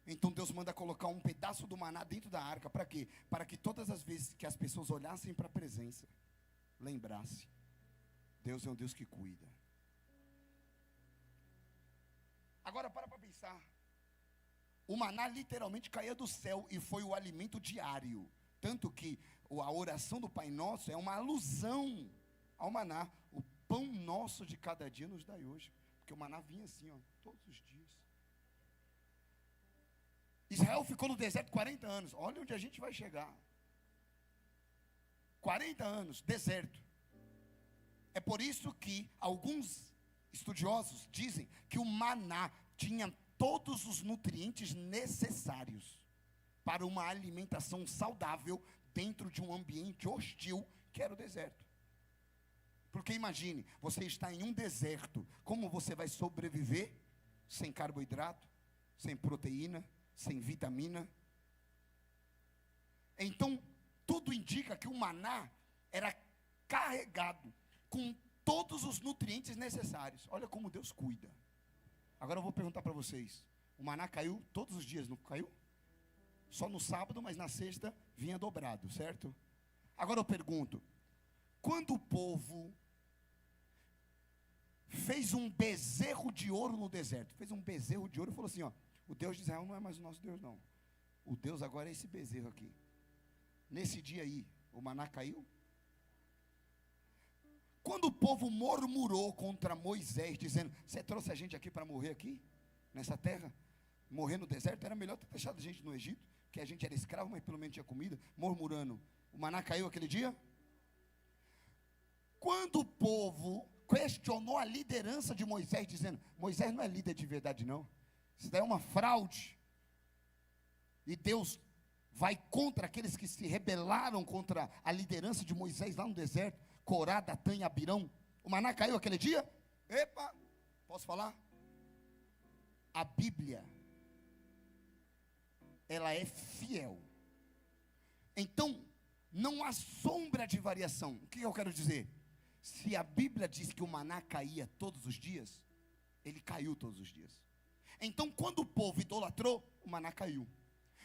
Então Deus manda colocar um pedaço do maná dentro da arca. Para quê? Para que todas as vezes que as pessoas olhassem para a presença, lembrasse, Deus é um Deus que cuida. Agora para pensar. O maná literalmente caía do céu e foi o alimento diário. Tanto que a oração do Pai Nosso é uma alusão ao maná. O pão nosso de cada dia nos dai hoje. Porque o maná vinha assim, ó, todos os dias. Israel ficou no deserto 40 anos. Olha onde a gente vai chegar. 40 anos, deserto. É por isso que alguns estudiosos dizem que o maná tinha todos os nutrientes necessários para uma alimentação saudável dentro de um ambiente hostil que era o deserto. Porque imagine, você está em um deserto, como você vai sobreviver sem carboidrato, sem proteína, sem vitamina? Então, tudo indica que o maná era carregado com todos os nutrientes necessários. Olha como Deus cuida. Agora eu vou perguntar para vocês. O maná caiu todos os dias, não caiu? Só no sábado, mas na sexta vinha dobrado, certo? Agora eu pergunto. Quando o povo fez um bezerro de ouro no deserto, fez um bezerro de ouro e falou assim, ó, o Deus de Israel não é mais o nosso Deus, não. O Deus agora é esse bezerro aqui. Nesse dia aí, o maná caiu? Quando o povo murmurou contra Moisés, dizendo, você trouxe a gente aqui para morrer aqui, nessa terra? Morrer no deserto? Era melhor ter deixado a gente no Egito, que a gente era escravo, mas pelo menos tinha comida. Murmurando, o maná caiu aquele dia? Quando o povo questionou a liderança de Moisés, dizendo, Moisés não é líder de verdade não, isso daí é uma fraude, e Deus vai contra aqueles que se rebelaram contra a liderança de Moisés lá no deserto, Corá, Datã e Abirão. O maná caiu aquele dia? Epa, posso falar? A Bíblia, ela é fiel. Então, não há sombra de variação. O que eu quero dizer? Se a Bíblia diz que o maná caía todos os dias, ele caiu todos os dias. Então, quando o povo idolatrou, o maná caiu.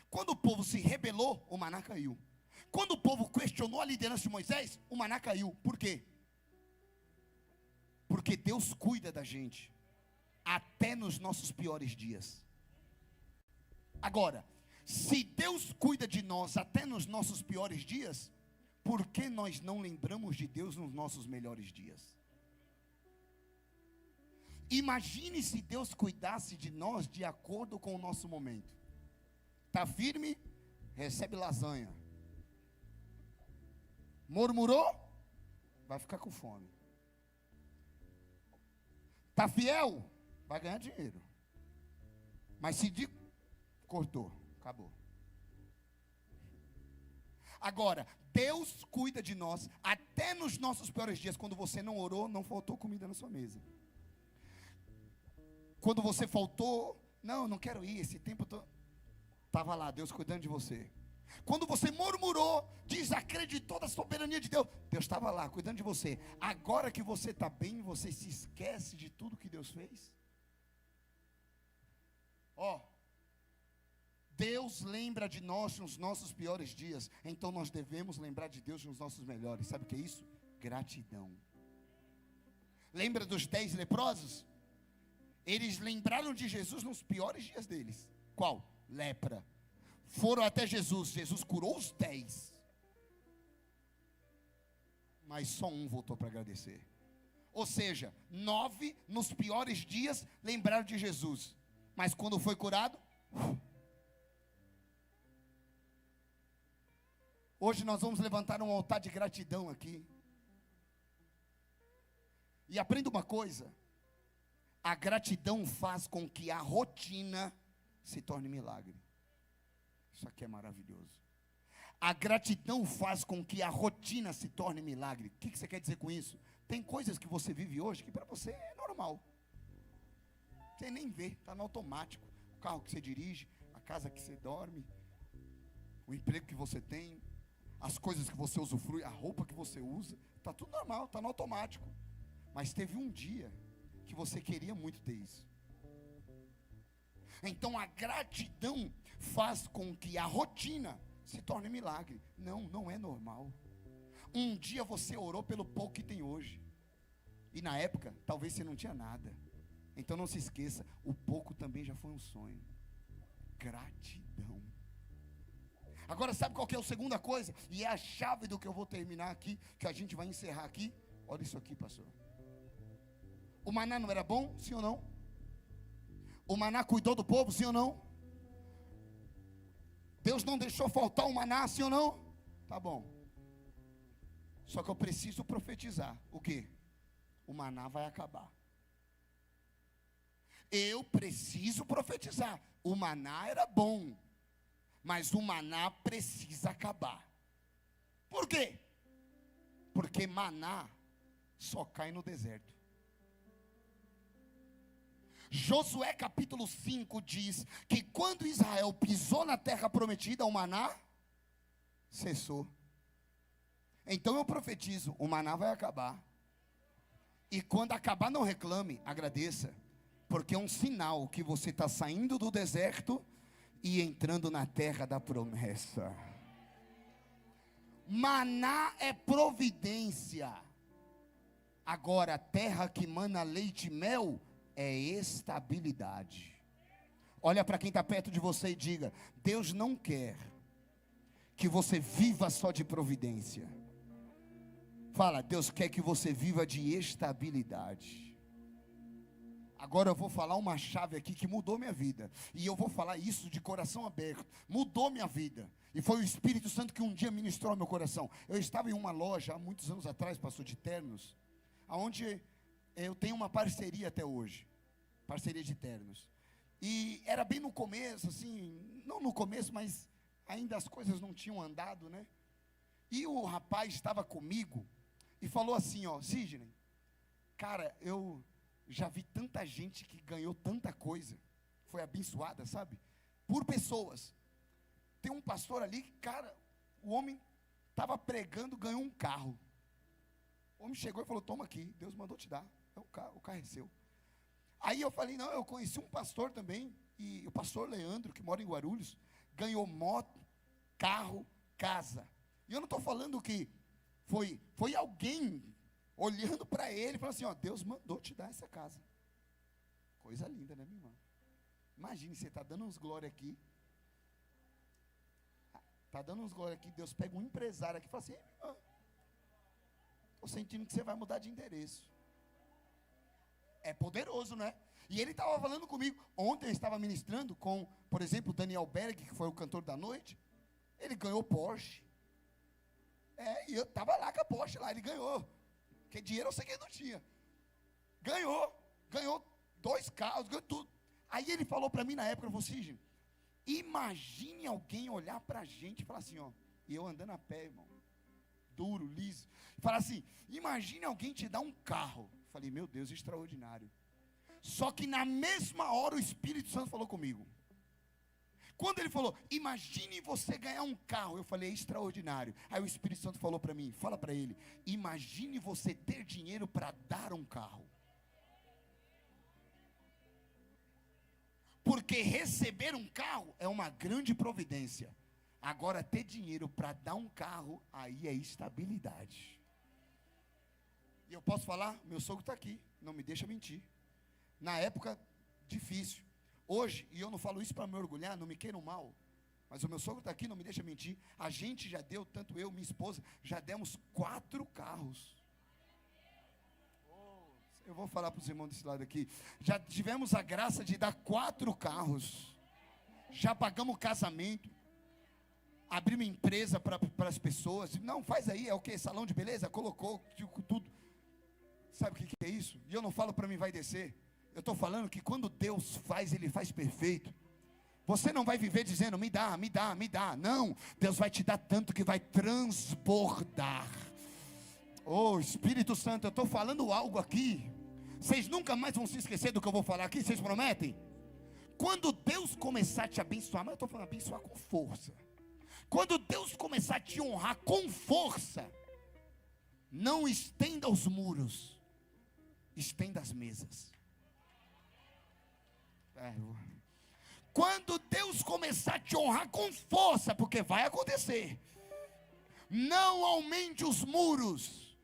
Quando o povo se rebelou, o maná caiu. Quando o povo questionou a liderança de Moisés, o maná caiu. Por quê? Porque Deus cuida da gente até nos nossos piores dias. Agora, se Deus cuida de nós até nos nossos piores dias, por que nós não lembramos de Deus nos nossos melhores dias? Imagine se Deus cuidasse de nós de acordo com o nosso momento. Está firme? Recebe lasanha. Murmurou? Vai ficar com fome. Está fiel? Vai ganhar dinheiro. Mas se cortou, acabou. Agora, Deus cuida de nós até nos nossos piores dias. Quando você não orou, não faltou comida na sua mesa. Quando você faltou, não quero ir, esse tempo estava lá, Deus cuidando de você. Quando você murmurou, desacreditou da soberania de Deus, Deus estava lá, cuidando de você. Agora que você está bem, você se esquece de tudo que Deus fez? Deus lembra de nós nos nossos piores dias, então nós devemos lembrar de Deus nos nossos melhores. Sabe o que é isso? Gratidão. Lembra dos 10 leprosos? Eles lembraram de Jesus nos piores dias deles. Qual? Lepra. Foram até Jesus, Jesus curou os 10. Mas só um voltou para agradecer. Ou seja, 9 nos piores dias lembraram de Jesus. Mas quando foi curado, hoje nós vamos levantar um altar de gratidão aqui. E aprenda uma coisa: a gratidão faz com que a rotina se torne milagre. Isso aqui é maravilhoso. A gratidão faz com que a rotina se torne milagre. O que você quer dizer com isso? Tem coisas que você vive hoje que para você é normal. Você nem vê, está no automático. O carro que você dirige, a casa que você dorme, o emprego que você tem, as coisas que você usufrui, a roupa que você usa, está tudo normal, está no automático. Mas teve um dia que você queria muito ter isso. Então a gratidão faz com que a rotina se torne milagre. Não é normal. Um dia você orou pelo pouco que tem hoje. E na época, talvez você não tinha nada. Então não se esqueça, o pouco também já foi um sonho. Gratidão. Agora sabe qual que é a segunda coisa? E é a chave do que eu vou terminar aqui, que a gente vai encerrar aqui. Olha isso aqui, pastor. O maná não era bom? Sim ou não? O maná cuidou do povo? Sim ou não? Deus não deixou faltar o maná? Sim ou não? Tá bom. Só que eu preciso profetizar. O quê? O maná vai acabar. Eu preciso profetizar. O maná era bom, mas o maná precisa acabar. Por quê? Porque maná só cai no deserto. Josué capítulo 5 diz que quando Israel pisou na terra prometida, o maná cessou. Então eu profetizo, o maná vai acabar. E quando acabar, não reclame, agradeça. Porque é um sinal que você está saindo do deserto e entrando na terra da promessa. Maná é providência. Agora, a terra que mana leite e mel é estabilidade. Olha para quem está perto de você e diga: Deus não quer que você viva só de providência. Fala, Deus quer que você viva de estabilidade. Agora eu vou falar uma chave aqui que mudou minha vida. E eu vou falar isso de coração aberto. Mudou minha vida. E foi o Espírito Santo que um dia ministrou ao meu coração. Eu estava em uma loja há muitos anos atrás, pastor, de ternos, onde eu tenho uma parceria até hoje. Parceria de ternos. E era bem no começo, assim, não no começo, mas ainda as coisas não tinham andado, né? E o rapaz estava comigo e falou assim, ó, Sidney, cara, eu já vi tanta gente que ganhou tanta coisa, foi abençoada, sabe? Por pessoas. Tem um pastor ali que, cara, o homem estava pregando, ganhou um carro. O homem chegou e falou, toma aqui, Deus mandou te dar, o carro é seu. Aí eu falei, não, eu conheci um pastor também, e o pastor Leandro, que mora em Guarulhos, ganhou moto, carro, casa. E eu não estou falando que foi alguém olhando para ele e falando assim, ó, Deus mandou te dar essa casa. Coisa linda, né, minha irmã? Imagine, você está dando uns glória aqui. Está dando uns glória aqui, Deus pega um empresário aqui e fala assim, minha irmã, estou sentindo que você vai mudar de endereço. É poderoso, né? E ele estava falando comigo. Ontem eu estava ministrando com, por exemplo, o Daniel Berg, que foi o cantor da noite. Ele ganhou Porsche. E eu estava lá com a Porsche lá, ele ganhou. Porque dinheiro eu sei que ele não tinha. Ganhou 2 carros, ganhou tudo. Aí ele falou para mim na época, ele falou assim, imagine alguém olhar para a gente e falar assim, ó, e eu andando a pé, irmão, duro, liso, falar assim, imagine alguém te dar um carro. Falei, meu Deus, extraordinário. Só que na mesma hora o Espírito Santo falou comigo. Quando ele falou, imagine você ganhar um carro, eu falei, extraordinário. Aí o Espírito Santo falou para mim, fala para ele, imagine você ter dinheiro para dar um carro. Porque receber um carro é uma grande providência. Agora ter dinheiro para dar um carro, aí é estabilidade. E eu posso falar, meu sogro está aqui, não me deixa mentir. Na época, difícil. Hoje, e eu não falo isso para me orgulhar, não me queiram mal, mas o meu sogro está aqui, não me deixa mentir. A gente já deu, tanto eu, minha esposa, já demos 4 carros. Eu vou falar para os irmãos desse lado aqui. Já tivemos a graça de dar 4 carros. Já pagamos casamento. Abrimos empresa para as pessoas. Não, faz aí, é o que? Salão de beleza? Colocou tudo. Sabe o que é isso? E eu não falo para mim vai descer. Eu estou falando que quando Deus faz, Ele faz perfeito. Você não vai viver dizendo, me dá, me dá, me dá. Não, Deus vai te dar tanto que vai transbordar. Oh, Espírito Santo, eu estou falando algo aqui. Vocês nunca mais vão se esquecer do que eu vou falar aqui, vocês prometem? Quando Deus começar a te abençoar, mas eu estou falando abençoar com força. Quando Deus começar a te honrar com força, não estenda os muros, estenda as mesas. Quando Deus começar a te honrar com força, porque vai acontecer, não aumente os muros,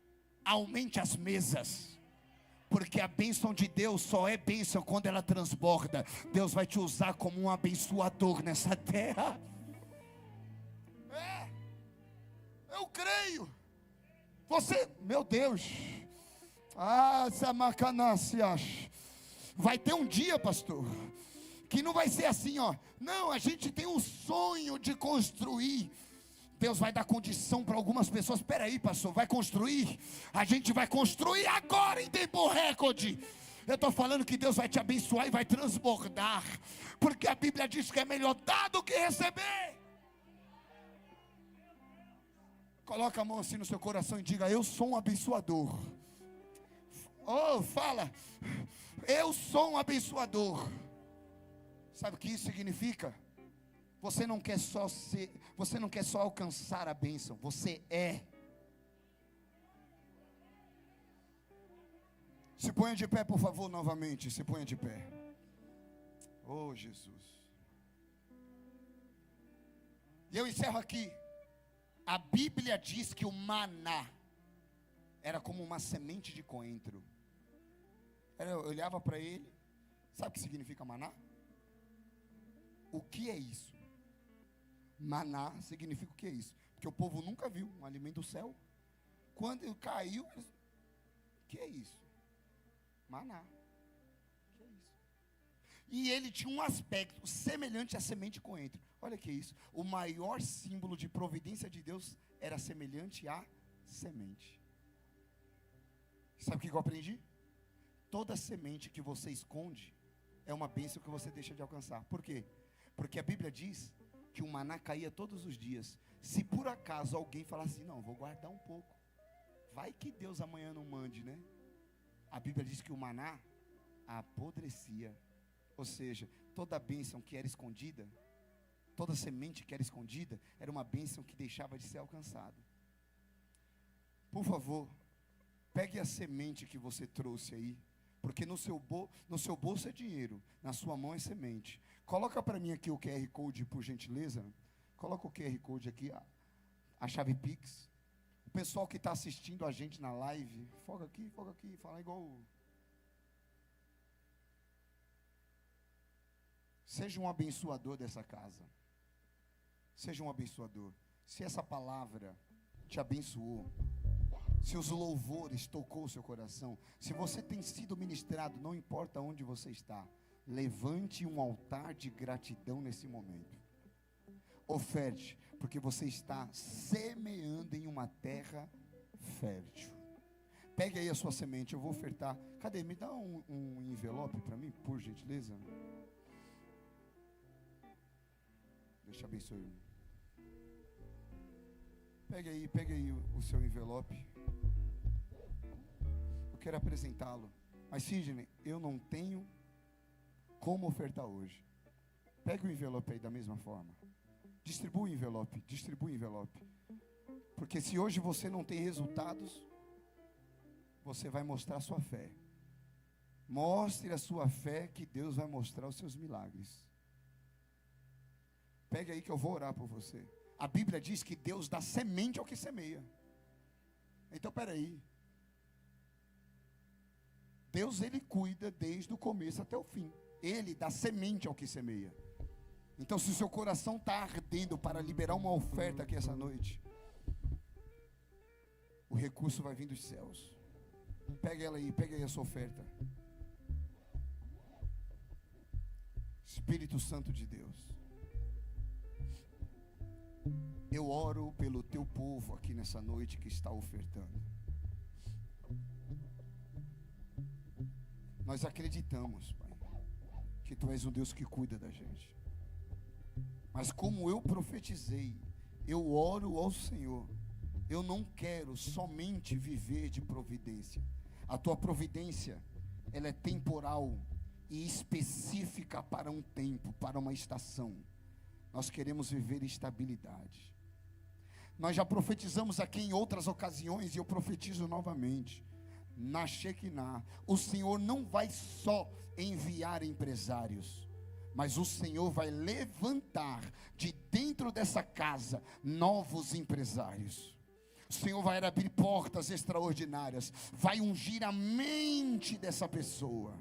aumente as mesas. Porque a bênção de Deus só é bênção quando ela transborda. Deus vai te usar como um abençoador nessa terra. Eu creio. Você, meu Deus. Vai ter um dia, pastor, que não vai ser assim, ó. Não, a gente tem um sonho de construir. Deus vai dar condição para algumas pessoas. Espera aí, pastor, vai construir? A gente vai construir agora em tempo recorde. Eu estou falando que Deus vai te abençoar e vai transbordar. Porque a Bíblia diz que é melhor dar do que receber. Coloca a mão assim no seu coração e diga, eu sou um abençoador. Oh, fala, eu sou um abençoador. Sabe o que isso significa? Você não quer só alcançar a bênção, você é. Se ponha de pé, por favor, novamente, se ponha de pé. Oh, Jesus. E eu encerro aqui. A Bíblia diz que o maná era como uma semente de coentro. Eu olhava para ele, sabe o que significa maná? O que é isso? Maná significa o que é isso? Porque o povo nunca viu um alimento do céu. Quando caiu, o que é isso? Maná. O que é isso? E ele tinha um aspecto semelhante à semente de coentro. Olha que isso. O maior símbolo de providência de Deus era semelhante à semente. Sabe o que eu aprendi? Toda semente que você esconde é uma bênção que você deixa de alcançar. Por quê? Porque a Bíblia diz que o maná caía todos os dias. Se por acaso alguém falar assim, não, vou guardar um pouco, vai que Deus amanhã não mande, né? A Bíblia diz que o maná apodrecia. Ou seja, toda bênção que era escondida, toda semente que era escondida, era uma bênção que deixava de ser alcançada. Por favor, pegue a semente que você trouxe aí, porque no seu bolso é dinheiro, na sua mão é semente. Coloca para mim aqui o QR Code, por gentileza. Coloca o QR Code aqui, a chave Pix. O pessoal que está assistindo a gente na live, foca aqui, fala igual. Seja um abençoador dessa casa. Seja um abençoador. Se essa palavra te abençoou, se os louvores tocou o seu coração, se você tem sido ministrado, não importa onde você está, levante um altar de gratidão nesse momento. Oferte, porque você está semeando em uma terra fértil. Pegue aí a sua semente, eu vou ofertar. Cadê? Me dá um envelope para mim, por gentileza. Deixa eu abençoe. Pegue aí o seu envelope. Eu quero apresentá-lo. Mas Sidney, eu não tenho como ofertar hoje. Pegue o envelope aí da mesma forma. Distribua o envelope. Porque se hoje você não tem resultados, você vai mostrar a sua fé. Mostre a sua fé, que Deus vai mostrar os seus milagres. Pegue aí que eu vou orar por você. A Bíblia diz que Deus dá semente ao que semeia. Então, peraí. Deus, Ele cuida desde o começo até o fim. Ele dá semente ao que semeia. Então, se o seu coração está ardendo para liberar uma oferta aqui essa noite, o recurso vai vir dos céus. Pegue ela aí, pegue aí a sua oferta. Espírito Santo de Deus, eu oro pelo teu povo aqui nessa noite que está ofertando. Nós acreditamos, Pai, que Tu és um Deus que cuida da gente. Mas como eu profetizei, eu oro ao Senhor. Eu não quero somente viver de providência. A Tua providência, ela é temporal e específica para um tempo, para uma estação. Nós queremos viver estabilidade. Nós já profetizamos aqui em outras ocasiões, e eu profetizo novamente. Na Shekinah, o Senhor não vai só enviar empresários, mas o Senhor vai levantar de dentro dessa casa novos empresários. O Senhor vai abrir portas extraordinárias, vai ungir a mente dessa pessoa,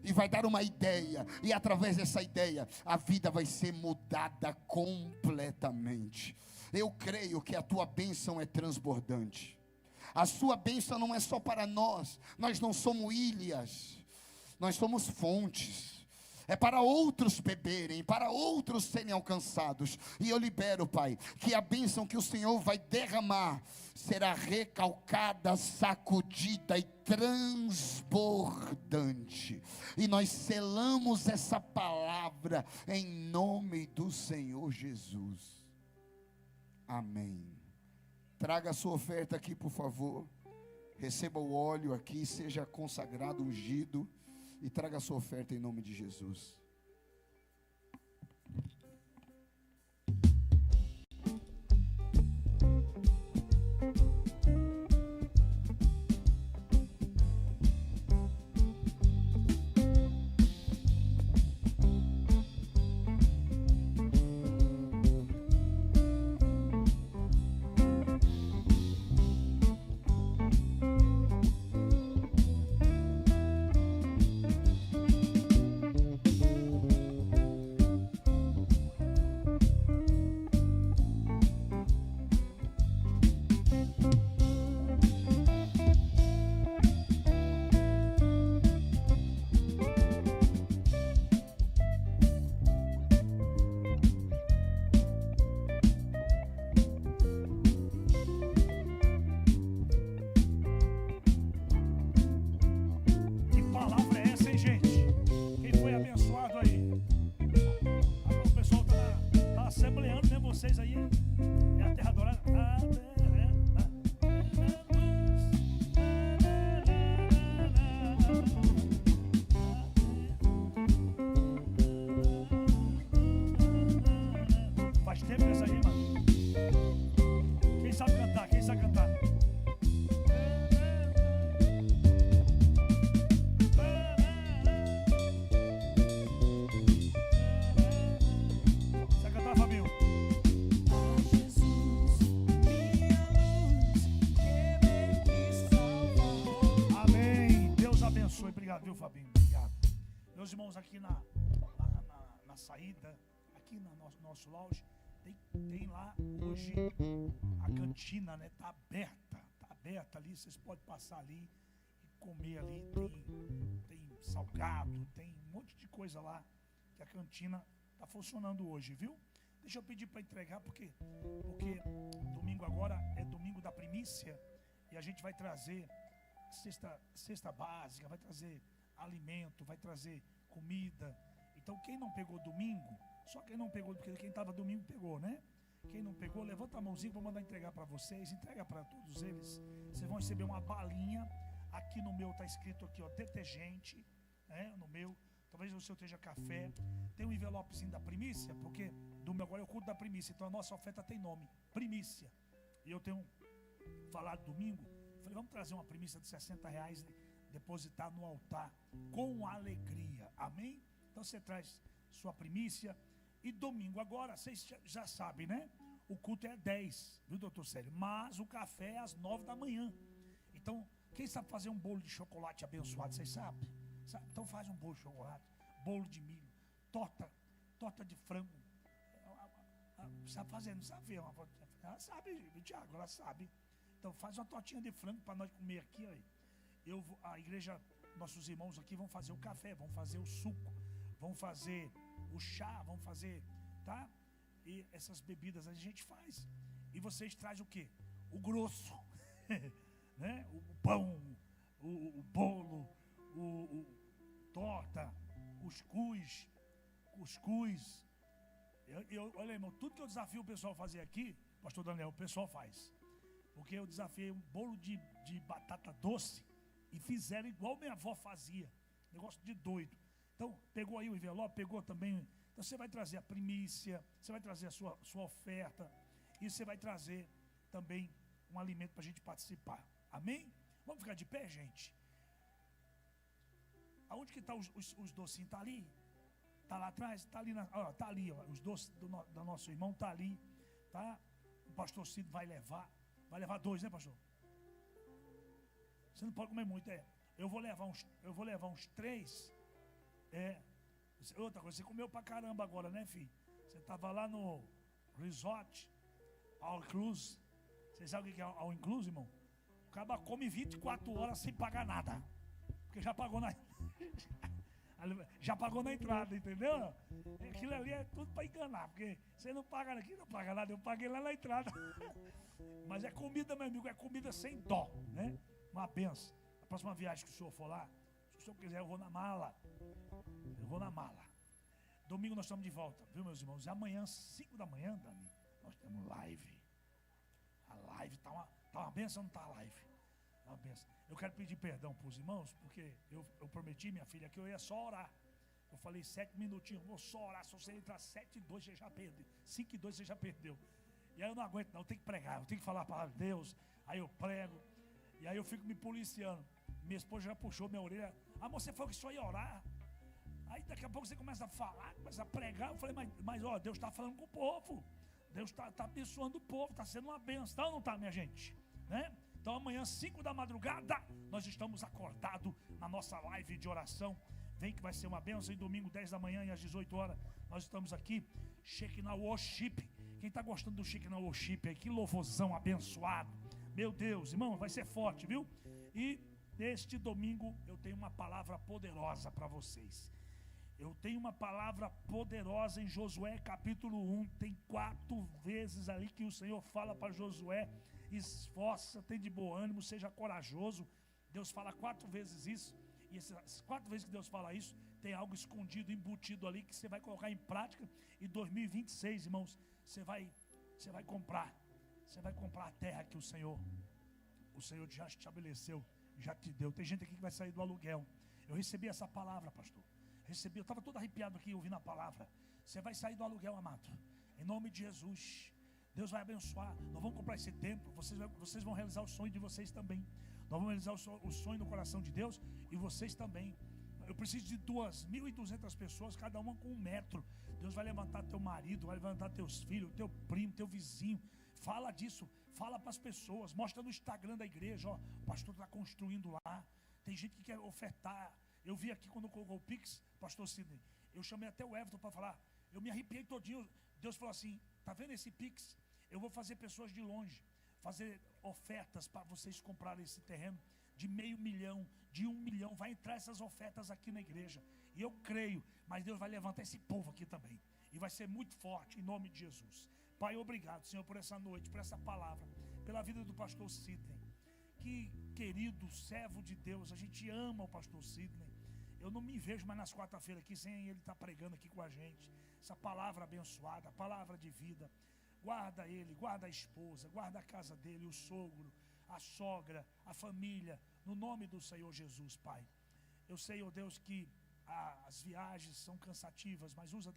e vai dar uma ideia, e através dessa ideia, a vida vai ser mudada completamente. Eu creio que a tua bênção é transbordante. A sua bênção não é só para nós. Nós não somos ilhas, nós somos fontes. É para outros beberem, para outros serem alcançados. E eu libero, Pai, que a bênção que o Senhor vai derramar será recalcada, sacudida e transbordante. E nós selamos essa palavra em nome do Senhor Jesus. Amém. Traga a sua oferta aqui, por favor. Receba o óleo aqui, seja consagrado, ungido. E traga a sua oferta em nome de Jesus. vocês aí. É a terra adorada. Faz tempo essa aí, mano. Quem sabe cantar? Quem sabe cantar? Obrigado, viu, Fabinho? Obrigado. Meus irmãos, aqui na saída, aqui no nosso lounge, tem lá hoje a cantina, né? Tá aberta. aberta ali, vocês podem passar ali e comer ali. Tem salgado, tem um monte de coisa lá que a cantina está funcionando hoje, viu? Deixa eu pedir para entregar, porque domingo agora é domingo da primícia e a gente vai trazer cesta básica, vai trazer alimento, vai trazer comida. Então quem não pegou domingo, só quem não pegou, porque quem estava domingo pegou, né? Quem não pegou, levanta a mãozinha, vou mandar entregar para vocês, entrega para todos eles. Vocês vão receber uma balinha. Aqui no meu está escrito aqui, ó, detergente, né? No meu, talvez no seu esteja café. Tem um envelopezinho da primícia, porque do meu agora é o culto da primícia, então a nossa oferta tem nome, primícia. E eu tenho falado domingo, falei, vamos trazer uma primícia de R$60, depositar no altar com alegria, amém? Então você traz sua primícia. E domingo agora, vocês já sabem, né? O culto é 10, viu, doutor Célio? Mas o café é às 9 da manhã. Então, quem sabe fazer um bolo de chocolate abençoado, vocês sabem? Então faz um bolo de chocolate, bolo de milho, torta de frango. Sabe fazer, não sabe? Ela sabe, Tiago, ela sabe. Então faz uma tortinha de frango para nós comer aqui. Aí. A igreja, nossos irmãos aqui vão fazer o café, vão fazer o suco, vão fazer o chá, vão fazer, tá? E essas bebidas a gente faz. E vocês trazem o quê? O grosso, né? O pão, o bolo, torta, cuscuz. Olha, irmão, tudo que eu desafio o pessoal a fazer aqui, pastor Daniel, o pessoal faz. Porque eu desafiei um bolo de batata doce e fizeram igual minha avó fazia. Negócio de doido. Então, pegou aí o envelope, pegou também. Então, você vai trazer a primícia, você vai trazer a sua oferta, e você vai trazer também um alimento para a gente participar. Amém? Vamos ficar de pé, gente? Aonde que está os docinhos? Está ali? Está lá atrás? Está ali, tá ali, ó, os doces do nosso irmão, está ali. Tá? O pastor Cido vai levar 2, né, pastor? Você não pode comer muito, Eu vou levar uns 3. Outra coisa, você comeu pra caramba agora, né, filho? Você estava lá no resort, All Inclusive. Você sabe o que é All Inclusive, irmão? O cara come 24 horas sem pagar nada. Porque já pagou na entrada, entendeu? Aquilo ali é tudo para enganar. Porque você não paga aqui, não paga nada. Eu paguei lá na entrada. Mas é comida, meu amigo, é comida sem dó, né? Uma benção. A próxima viagem que o senhor for lá, se o senhor quiser, eu vou na mala. Domingo nós estamos de volta, viu, meus irmãos? E amanhã, 5 da manhã, Dani, nós temos live. A live está uma benção, não está a live? Tá uma benção. Eu quero pedir perdão para os irmãos, porque eu prometi, minha filha, que eu ia só orar. Eu falei 7 minutinhos, vou só orar. Se você entrar 7:02, você já perdeu. 5:02, você já perdeu. E aí eu não aguento, não. Eu tenho que pregar, eu tenho que falar a palavra de Deus. Aí eu prego. E aí eu fico me policiando. Minha esposa já puxou minha orelha. Amor, você falou que só ia orar. Aí daqui a pouco você começa a falar, começa a pregar. Eu falei, mas ó, Deus está falando com o povo. Deus está abençoando o povo, está sendo uma bênção, não está, minha gente? Né? Então amanhã, 5 da madrugada, nós estamos acordados na nossa live de oração. Vem que vai ser uma bênção. E domingo, 10 da manhã e às 18 horas, nós estamos aqui. Shekinah Worship. Quem está gostando do Shekinah Worship aí, que louvorzão abençoado. Meu Deus, irmão, vai ser forte, viu? E neste domingo eu tenho uma palavra poderosa para vocês. Eu tenho uma palavra poderosa em Josué capítulo 1. Tem 4 vezes ali que o Senhor fala para Josué: esforça, tem de bom ânimo, seja corajoso. Deus fala 4 vezes isso. E essas 4 vezes que Deus fala isso, tem algo escondido, embutido ali, que você vai colocar em prática. E 2026, irmãos, você vai comprar. Você vai comprar a terra que o Senhor já estabeleceu, já te deu. Tem gente aqui que vai sair do aluguel. Eu recebi essa palavra, pastor. Eu estava todo arrepiado aqui ouvindo a palavra. Você vai sair do aluguel, amado. Em nome de Jesus. Deus vai abençoar. Nós vamos comprar esse templo. Vocês vão realizar o sonho de vocês também. Nós vamos realizar o sonho no coração de Deus. E vocês também. Eu preciso de 2.200 pessoas, cada uma com 1 metro. Deus vai levantar teu marido, vai levantar teus filhos, teu primo, teu vizinho. Fala disso, fala para as pessoas. Mostra no Instagram da igreja, ó, o pastor está construindo lá. Tem gente que quer ofertar. Eu vi aqui quando colocou o Pix, pastor Sidney, eu chamei até o Everton para falar. Eu me arrepiei todinho. Deus falou assim: tá vendo esse Pix? Eu vou fazer pessoas de longe, fazer ofertas para vocês comprarem esse terreno de $500 mil, de $1 milhão. Vai entrar essas ofertas aqui na igreja. E eu creio, mas Deus vai levantar esse povo aqui também. E vai ser muito forte, em nome de Jesus. Pai, obrigado, Senhor, por essa noite, por essa palavra, pela vida do pastor Sidney. Que querido servo de Deus, a gente ama o pastor Sidney. Eu não me vejo mais nas quarta-feiras aqui sem ele estar pregando aqui com a gente. Essa palavra abençoada, a palavra de vida. Guarda ele, guarda a esposa, guarda a casa dele, o sogro, a sogra, a família, no nome do Senhor Jesus, Pai. Eu sei, ó Deus, que as viagens são cansativas, mas usa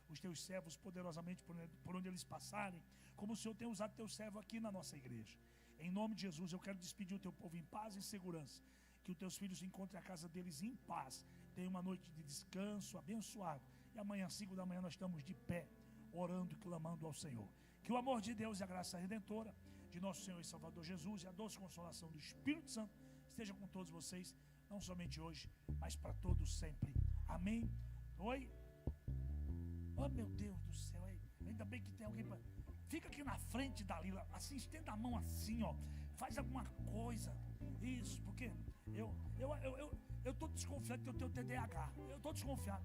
os teus servos poderosamente por onde eles passarem, como o Senhor tem usado teu servo aqui na nossa igreja. Em nome de Jesus, eu quero despedir o teu povo em paz e segurança. Que os teus filhos encontrem a casa deles em paz. Tenham uma noite de descanso abençoado. E amanhã, 5 da manhã, nós estamos de pé, orando e clamando ao Senhor. Que o amor de Deus e a graça redentora de nosso Senhor e Salvador Jesus e a doce consolação do Espírito Santo esteja com todos vocês, não somente hoje, mas para todos sempre. Amém? Oi? Oh, meu Deus do céu, ainda bem que tem alguém para... Fica aqui na frente da Lila, assim, estenda a mão assim, ó. Faz alguma coisa. Isso, porque eu estou desconfiado que eu tenho TDAH. Eu estou desconfiado.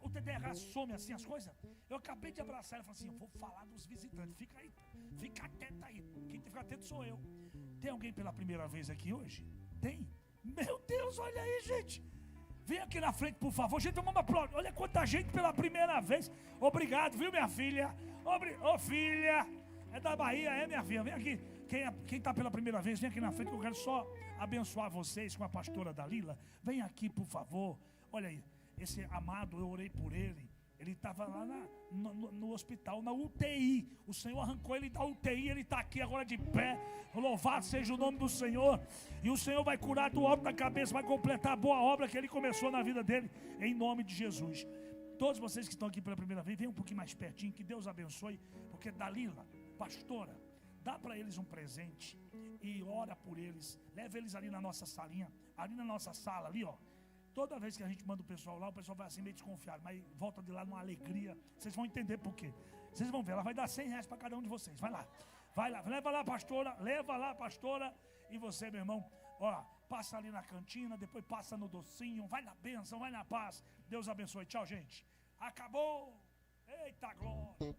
O TDAH some assim as coisas. Eu acabei de abraçar e falei assim: eu vou falar dos visitantes. Fica aí, fica atento aí. Quem tem que ficar atento sou eu. Tem alguém pela primeira vez aqui hoje? Tem? Meu Deus, olha aí, gente. Vem aqui na frente, por favor. Gente, vamos aplaudir. Olha quanta gente pela primeira vez. Obrigado, viu, minha filha? Ô, filha. É da Bahia, é, minha filha? Vem aqui. Quem está pela primeira vez, vem aqui na frente, que eu quero só abençoar vocês com a pastora Dalila. Vem aqui, por favor. Olha aí, esse amado, eu orei por ele. Ele estava lá no hospital, na UTI. O Senhor arrancou ele da UTI, ele está aqui agora de pé. Louvado seja o nome do Senhor. E o Senhor vai curar do alto da cabeça, vai completar a boa obra que ele começou na vida dele, em nome de Jesus. Todos vocês que estão aqui pela primeira vez, venham um pouquinho mais pertinho, que Deus abençoe. Porque Dalila, pastora, dá para eles um presente e ora por eles. Leva eles ali na nossa salinha, ali na nossa sala, ali, ó. Toda vez que a gente manda o pessoal lá, o pessoal vai assim meio desconfiado, mas volta de lá numa alegria. Vocês vão entender por quê. Vocês vão ver, ela vai dar R$100 para cada um de vocês. Vai lá, leva lá, pastora. E você, meu irmão, ó, passa ali na cantina, depois passa no docinho, vai na bênção, vai na paz. Deus abençoe. Tchau, gente. Acabou. Eita glória.